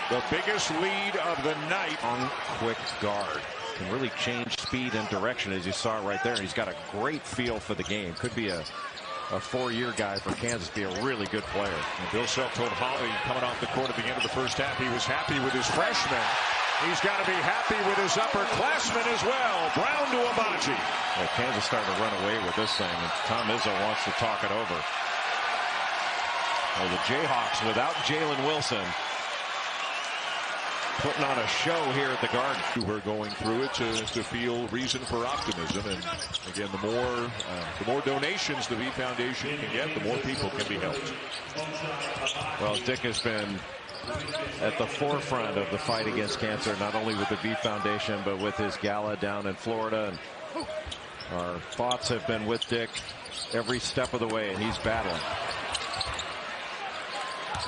The biggest lead of the night. On quick guard. Can really change speed and direction, as you saw it right there. He's got a great feel for the game. Could be a 4-year guy for Kansas, be a really good player. And Bill Self told Holly coming off the court at the end of the first half he was happy with his freshman. He's got to be happy with his upperclassmen as well. Brown to Agbaji. Well, Kansas starting to run away with this thing, and Tom Izzo wants to talk it over. Well, the Jayhawks without Jalen Wilson putting on a show here at the Garden. We're going through it to feel reason for optimism, and again, the more donations the V Foundation can get, the more people can be helped. Well, Dick has been at the forefront of the fight against cancer, not only with the V Foundation, but with his gala down in Florida. And our thoughts have been with Dick every step of the way, and he's battling.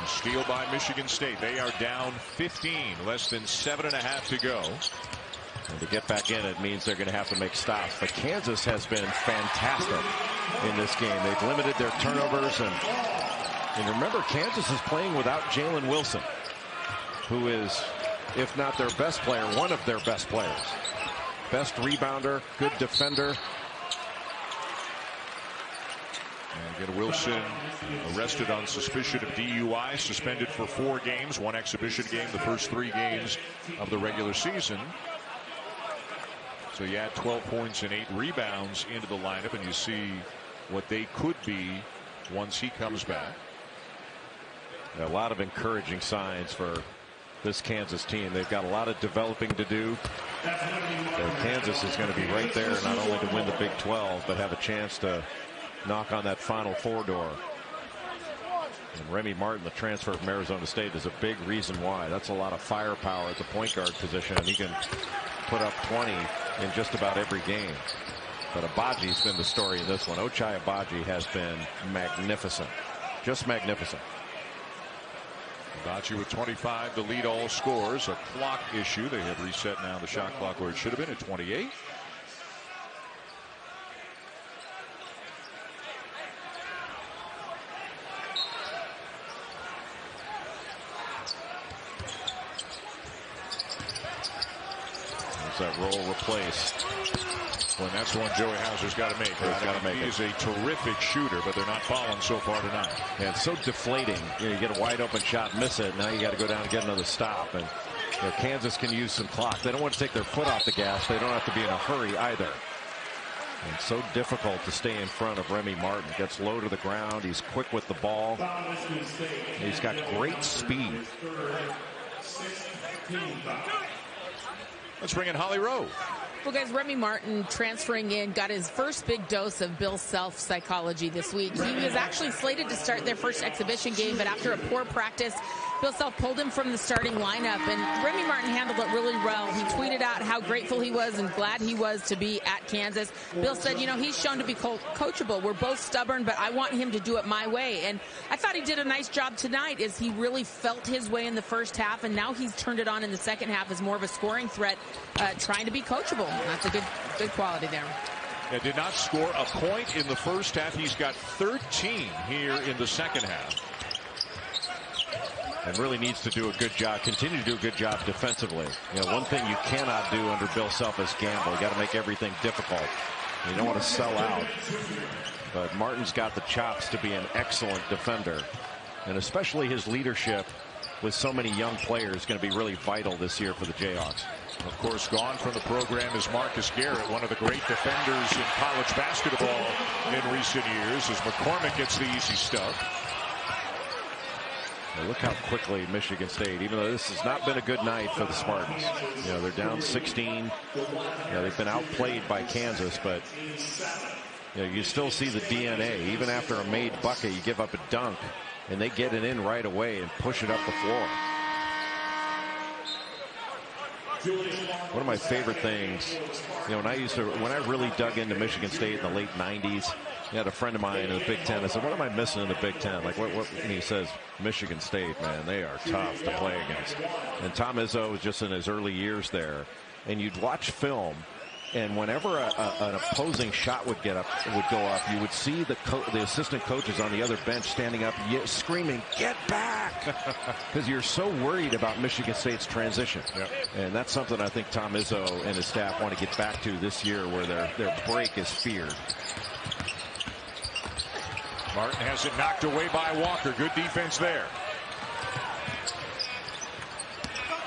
Steal by Michigan State. They are down 15, less than 7.5 to go. And to get back in, it means they're going to have to make stops. But Kansas has been fantastic in this game. They've limited their turnovers. And remember, Kansas is playing without Jalen Wilson. who is, if not their best player, one of their best players. Best rebounder, good defender. And again, Wilson arrested on suspicion of DUI, suspended for 4 games, 1 exhibition game, the first 3 games of the regular season. So you add 12 points and 8 rebounds into the lineup, and you see what they could be once he comes back. A lot of encouraging signs for this Kansas team. They've got a lot of developing to do. So Kansas is going to be right there, not only to win the Big 12, but have a chance to knock on that Final Four door. And Remy Martin, the transfer from Arizona State, is a big reason why. That's a lot of firepower at the point guard position, and he can put up 20 in just about every game. But Agbaji's been the story in this one. Ochai Agbaji has been magnificent. Just magnificent. Agbaji with 25 to lead all scores. A clock issue. They have reset now the shot clock where it should have been at 28. That roll replaced. Well, that's the one Joey Hauser's got to make. Right? He is a terrific shooter, but they're not falling so far tonight. Yeah, it's so deflating. You get a wide open shot, miss it. Now you got to go down and get another stop. And Kansas can use some clock. They don't want to take their foot off the gas. They don't have to be in a hurry either. And it's so difficult to stay in front of Remy Martin. Gets low to the ground. He's quick with the ball. He's got great speed. Let's bring in Holly Rowe. Well, guys, Remy Martin transferring in got his first big dose of Bill Self psychology this week. He was actually slated to start their first exhibition game, but after a poor practice, Bill Self pulled him from the starting lineup, and Remy Martin handled it really well. He tweeted out how grateful he was and glad he was to be at Kansas. Bill said, he's shown to be coachable. We're both stubborn, but I want him to do it my way. And I thought he did a nice job tonight as he really felt his way in the first half, and now he's turned it on in the second half as more of a scoring threat, trying to be coachable. That's a good quality there. Did not score a point in the first half. He's got 13 here in the second half. And really needs to do a good job, continue to do a good job defensively. One thing you cannot do under Bill Self is gamble. You got to make everything difficult. You don't want to sell out. But Martin's got the chops to be an excellent defender. And especially his leadership with so many young players going to be really vital this year for the Jayhawks. Of course, gone from the program is Marcus Garrett, one of the great defenders in college basketball in recent years, as McCormick gets the easy stuff. Look how quickly Michigan State, even though this has not been a good night for the Spartans. They're down 16. They've been outplayed by Kansas, but you still see the DNA. Even after a made bucket, you give up a dunk, and they get it in right away and push it up the floor. One of my favorite things, when I really dug into Michigan State in the late 90s, I had a friend of mine in the Big Ten. I said, what am I missing in the Big Ten? Like, what? And he says, Michigan State, man, they are tough to play against. And Tom Izzo was just in his early years there. And you'd watch film, and whenever an opposing shot would go up, you would see the assistant coaches on the other bench standing up, screaming, "Get back!" Because you're so worried about Michigan State's transition. Yep. And that's something I think Tom Izzo and his staff want to get back to this year, where their break is feared. Martin has it knocked away by Walker. Good defense there.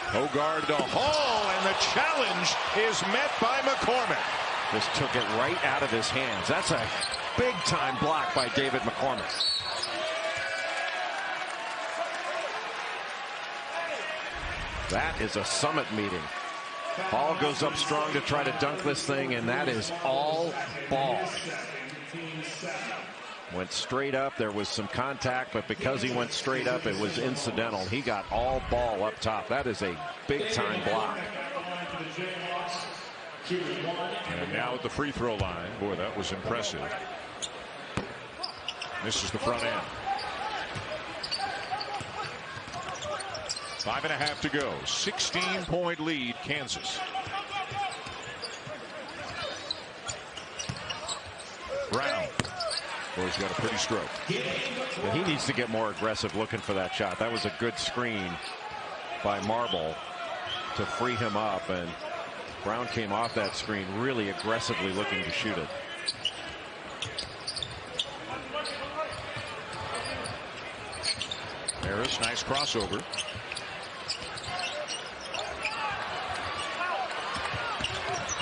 Hogard to Hall, and the challenge is met by McCormick. Just took it right out of his hands. That's a big-time block by David McCormick. That is a summit meeting. Hall goes up strong to try to dunk this thing, and that is all ball. Went straight up. There was some contact, but because he went straight up, it was incidental. He got all ball up top. That is a big-time block. And now at the free throw line. Boy, that was impressive. Misses the front end. 5.5 to go. 16-point lead, Kansas. Brown. Well, he's got a pretty stroke. And he needs to get more aggressive looking for that shot. That was a good screen. by Marble to free him up, and Brown came off that screen really aggressively looking to shoot it. Harris, nice crossover.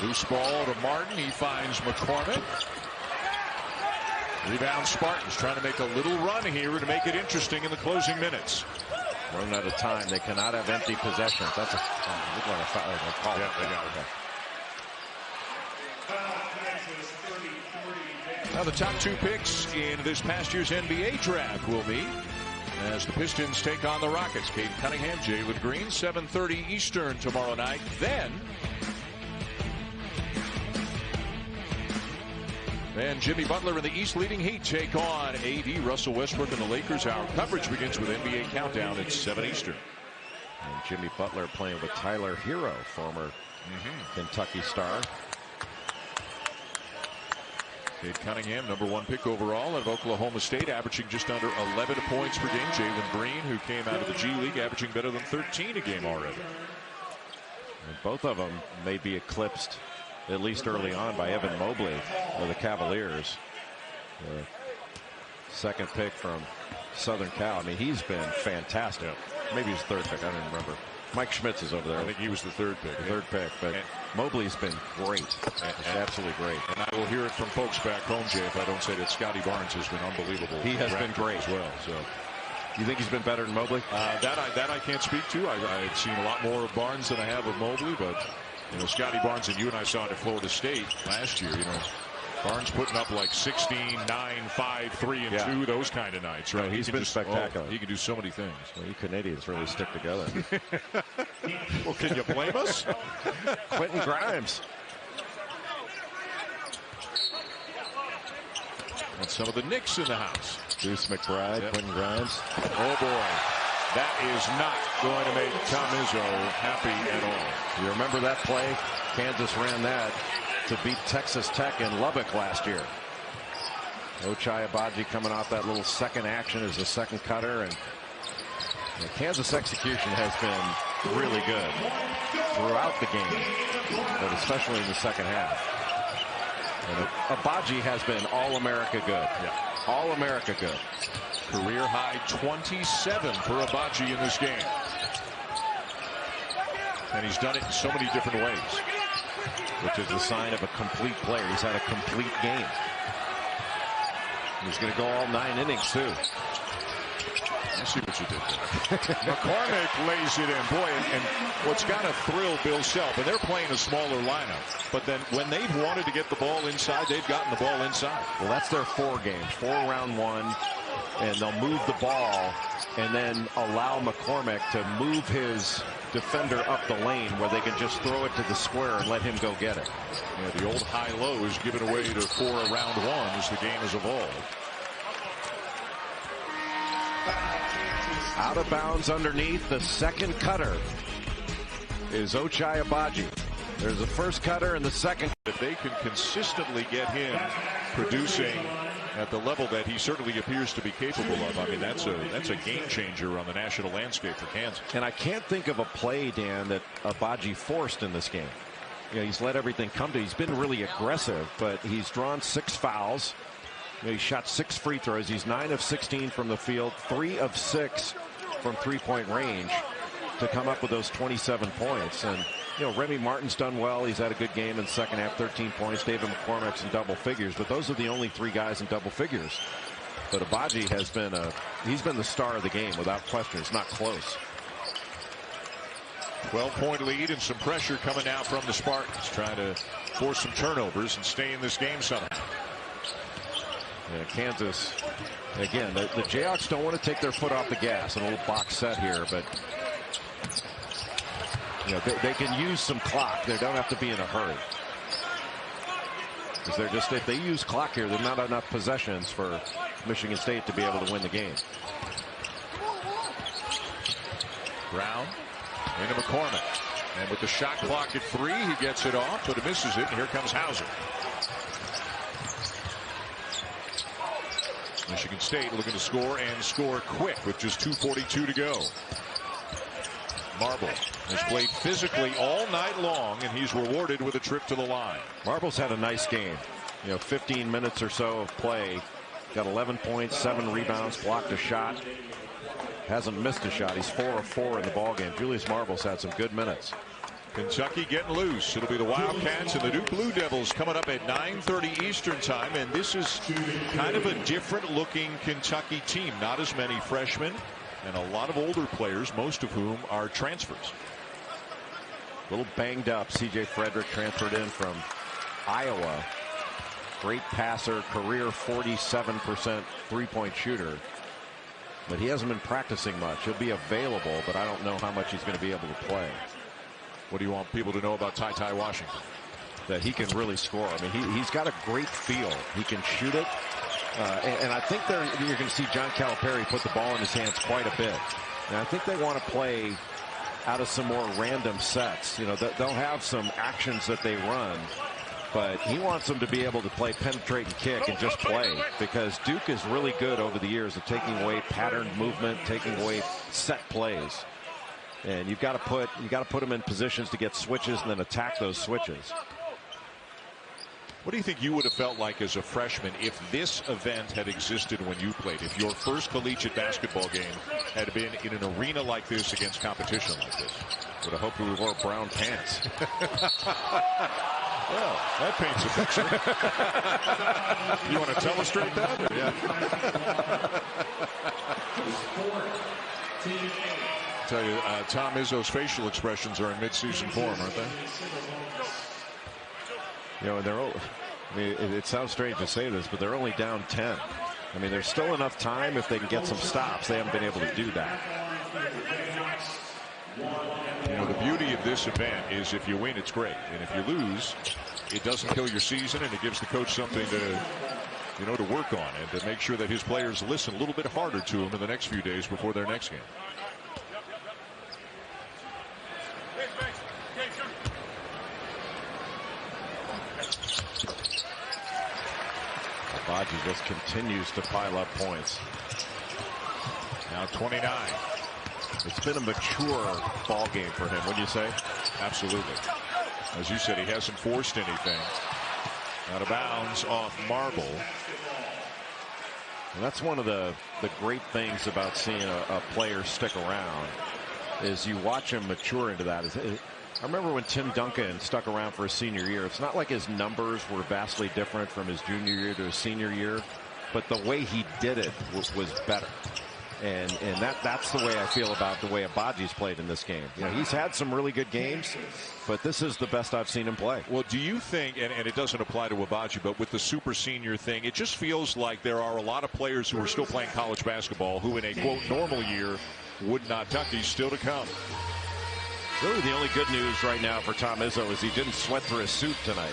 Loose ball to Martin. He finds McCormick. Rebound Spartans trying to make a little run here to make it interesting in the closing minutes. Running out of time. They cannot have empty possessions. That's a look like a foul. Yeah, they got it. Now the top two picks in this past year's NBA draft will meet as the Pistons take on the Rockets. Cade Cunningham, Jalen Green, 7:30 Eastern tomorrow night. Then Jimmy Butler and the East leading Heat take on AD, Russell Westbrook and the Lakers. Our coverage begins with NBA Countdown at 7 Eastern. And Jimmy Butler playing with Tyler Hero, former Kentucky star. Cade Cunningham, #1 pick overall out of Oklahoma State, averaging just under 11 points per game. Jalen Green, who came out of the G League, averaging better than 13 a game already. And both of them may be eclipsed, at least early on, by Evan Mobley of the Cavaliers. The second pick from Southern Cal. I mean, he's been fantastic. Maybe he's third pick. I don't remember. Mike Schmitz is over there. I think he was the third pick. But Mobley's been great. Absolutely great. And I will hear it from folks back home, Jay, if I don't say that Scotty Barnes has been unbelievable. He has been great as well. So, you think he's been better than Mobley? That I can't speak to. I've seen a lot more of Barnes than I have of Mobley, but you know, Scotty Barnes, and you and I saw it at Florida State last year. You know, Barnes putting up like 16, 9, 5, 3, and 2, those kind of nights, right? He's been spectacular. He can do so many things. Well, you Canadians really stick together. Well, can you blame us? Quentin Grimes. And some of the Knicks in the house. Deuce McBride, Quentin Grimes. Oh, boy. That is not going to make Tom Izzo happy at all. You remember that play? Kansas ran that to beat Texas Tech in Lubbock last year. Ochai Agbaji coming off that little second action as the second cutter, and the Kansas execution has been really good throughout the game, but especially in the second half. And Agbaji has been All-America good. All-America good. Career high 27 for Agbaji in this game. And he's done it in so many different ways. Which is the sign of a complete player. He's had a complete game. He's going to go all 9 innings, too. I see what you did there. McCormick lays it in. Boy, and what's got to thrill Bill Self, and they're playing a smaller lineup, but then when they've wanted to get the ball inside, they've gotten the ball inside. Well, that's their 4 games. 4 round 1. And they'll move the ball and then allow McCormick to move his defender up the lane where they can just throw it to the square and let him go get it. Yeah, the old high-low is given away to 4 round 1 as the game has evolved. Out of bounds underneath. The second cutter is Ochai Agbaji. There's the first cutter and the second. If they can consistently get him producing at the level that he certainly appears to be capable of, I mean, that's a game changer on the national landscape for Kansas. And I can't think of a play, Dan, that Agbaji forced in this game. You know, he's let everything come to. He's been really aggressive, but he's drawn 6 fouls. You know, he shot 6 free throws. He's 9 of 16 from the field, 3 of 6 from 3-point range to come up with those 27 points. And you know, Remy Martin's done well. He's had a good game in the second half, 13 points. David McCormick's in double figures, but those are the only 3 guys in double figures. But Agbaji has been he's been the star of the game without question. It's not close. 12-point lead and some pressure coming now from the Spartans, trying to force some turnovers and stay in this game somehow. Yeah, Kansas, again, the Jayhawks don't want to take their foot off the gas. A little box set here, but you know, they can use some clock. They don't have to be in a hurry. Because they're just, if they use clock here, there's not enough possessions for Michigan State to be able to win the game. Brown into McCormick. And with the shot clock at 3, he gets it off, but he misses it, and here comes Hauser. Michigan State looking to score and score quick with just 2:42 to go. Marble has played physically all night long, and he's rewarded with a trip to the line. Marble's had a nice game. 15 minutes or so of play. Got 11 points, 7 rebounds, blocked a shot. Hasn't missed a shot. He's 4 of 4 in the ballgame. Julius Marble's had some good minutes. Kentucky getting loose. It'll be the Wildcats and the Duke Blue Devils coming up at 9:30 Eastern time. And this is kind of a different looking Kentucky team. Not as many freshmen and a lot of older players, most of whom are transfers. A little banged up. C.J. Frederick transferred in from Iowa. Great passer, career 47% three-point shooter. But he hasn't been practicing much. He'll be available, but I don't know how much he's going to be able to play. What do you want people to know about Ty Washington? That he can really score. I mean, he's got a great feel. He can shoot it. And I think you're going to see John Calipari put the ball in his hands quite a bit. And I think they want to play out of some more random sets. They'll have some actions that they run. But he wants them to be able to play penetrate and kick and just play, because Duke is really good over the years of taking away patterned movement, taking away set plays. And you've got to put them in positions to get switches and then attack those switches. What do you think you would have felt like as a freshman if this event had existed when you played? If your first collegiate basketball game had been in an arena like this against competition like this? Would have hoped we wore brown pants. Well, that paints a picture. You want to illustrate that? Yeah. Tell you, Tom Izzo's facial expressions are in mid-season form, aren't they? It sounds strange to say this, but they're only down 10. I mean, there's still enough time if they can get some stops. They haven't been able to do that. The beauty of this event is if you win, it's great. And if you lose, it doesn't kill your season, and it gives the coach something to work on and to make sure that his players listen a little bit harder to him in the next few days before their next game. Agbaji just continues to pile up points. Now 29. It's been a mature ball game for him, wouldn't you say? Absolutely. As you said, he hasn't forced anything. Out of bounds off Marble. And that's one of the great things about seeing a player stick around, is you watch him mature into that. I remember when Tim Duncan stuck around for his senior year. It's not like his numbers were vastly different from his junior year to his senior year, but the way he did it was better. And that's the way I feel about the way Agbaji's played in this game. He's had some really good games, but this is the best I've seen him play. Well, do you think, and it doesn't apply to Agbaji, but with the super senior thing, it just feels like there are a lot of players who are still playing college basketball who in a, quote, normal year would not duck. He's still to come. Really, the only good news right now for Tom Izzo is he didn't sweat through his suit tonight.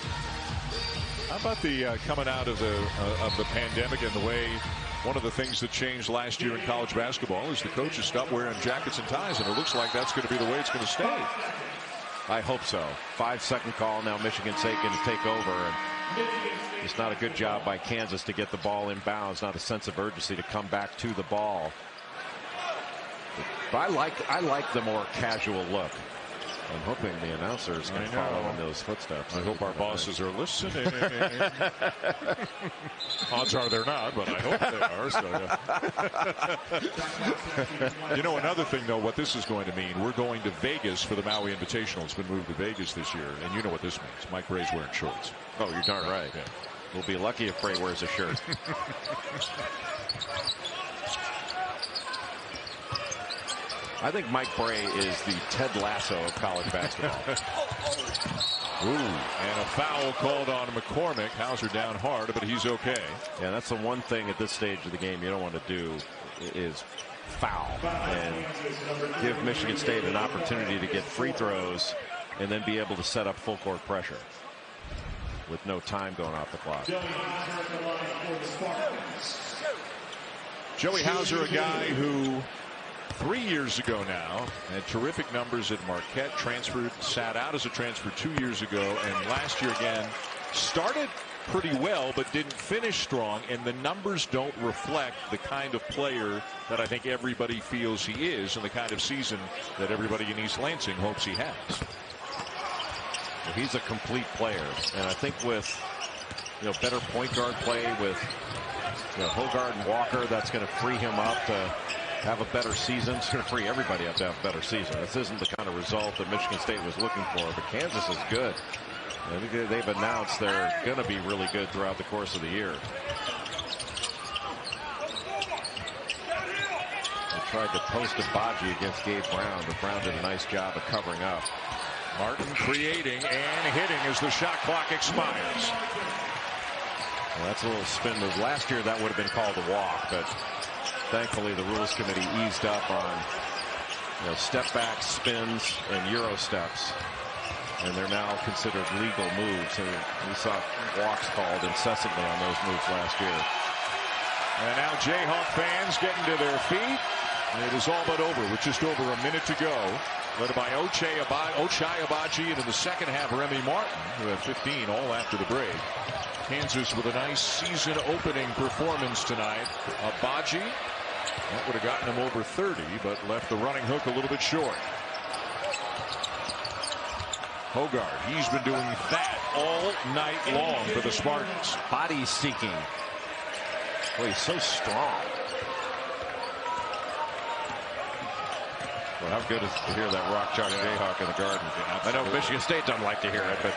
How about the coming out of the pandemic and the way one of the things that changed last year in college basketball is the coaches stopped wearing jackets and ties, and it looks like that's going to be the way it's going to stay. I hope so. 5-second call. Now Michigan State going to take over, and it's not a good job by Kansas to get the ball in bounds. Not a sense of urgency to come back to the ball. But I like the more casual look. I'm hoping the announcers can follow in those footsteps. I hope our bosses are listening. Odds are they're not, but I hope they are. So, another thing, though, what this is going to mean, we're going to Vegas for the Maui Invitational. It's been moved to Vegas this year, and you know what this means. Mike Bray's wearing shorts. Oh, you're darn right. Yeah. We'll be lucky if Bray wears a shirt. I think Mike Bray is the Ted Lasso of college basketball. Ooh, and a foul called on McCormick. Hauser down hard, but he's okay. Yeah, that's the one thing at this stage of the game you don't want to do is foul and give Michigan State an opportunity to get free throws and then be able to set up full court pressure with no time going off the clock. Joey Hauser, a guy who 3 years ago now had terrific numbers at Marquette, transferred, sat out as a transfer 2 years ago, and last year again started pretty well, but didn't finish strong, and the numbers don't reflect the kind of player that I think everybody feels he is and the kind of season that everybody in East Lansing hopes he has. Well, he's a complete player, and I think with better point guard play with Hogard and Walker, that's going to free him up to have a better season. It's going to free everybody up to have a better season. This isn't the kind of result that Michigan State was looking for, but Kansas is good. I think they've announced they're going to be really good throughout the course of the year. They tried to post Agbaji against Gabe Brown, but Brown did a nice job of covering up. Martin creating and hitting as the shot clock expires. Well, that's a little spin move. Last year that would have been called a walk, but thankfully the rules committee eased up on step back spins and Euro steps. And they're now considered legal moves. And we saw walks called incessantly on those moves last year. And now Jayhawk fans getting to their feet. And it is all but over with just over a minute to go. Led by Ochai Agbaji, and in the second half, Remy Martin, who had 15 all after the break. Kansas with a nice season opening performance tonight. Agbaji, that would have gotten him over 30, but left the running hook a little bit short. Hogard, he's been doing that all night long for the Spartans. Body seeking. Boy, he's so strong. Well, how good is it to hear that rock chalk Jayhawk in the Garden? I know Michigan State doesn't like to hear it, but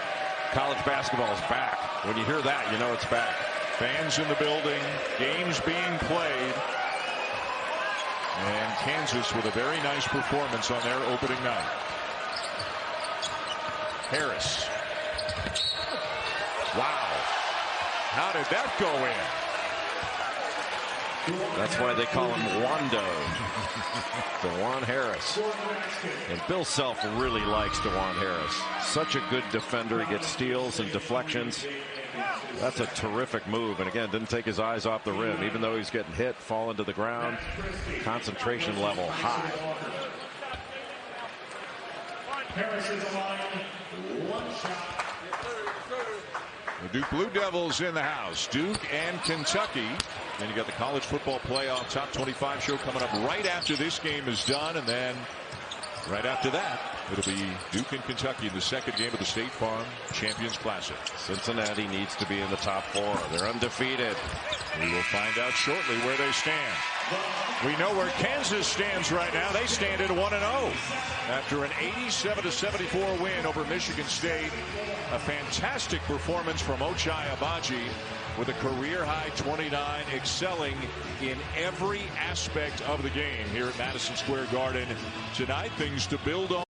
college basketball is back. When you hear that, you know it's back. Fans in the building, games being played. And Kansas with a very nice performance on their opening night. Harris. Wow. How did that go in? That's why they call him Wando. DeJuan Harris. And Bill Self really likes DeJuan Harris. Such a good defender. He gets steals and deflections. That's a terrific move. And again, didn't take his eyes off the rim. Even though he's getting hit, falling to the ground. Concentration level high. The Duke Blue Devils in the house. Duke and Kentucky. And you got the college football playoff top 25 show coming up right after this game is done. And then right after that, it'll be Duke and Kentucky in the second game of the State Farm Champions Classic. Cincinnati needs to be in the top 4. They're undefeated. We will find out shortly where they stand. We know where Kansas stands right now. They stand at 1-0 after an 87-74 win over Michigan State. A fantastic performance from Ochai Agbaji with a career-high 29, excelling in every aspect of the game here at Madison Square Garden tonight. Things to build on.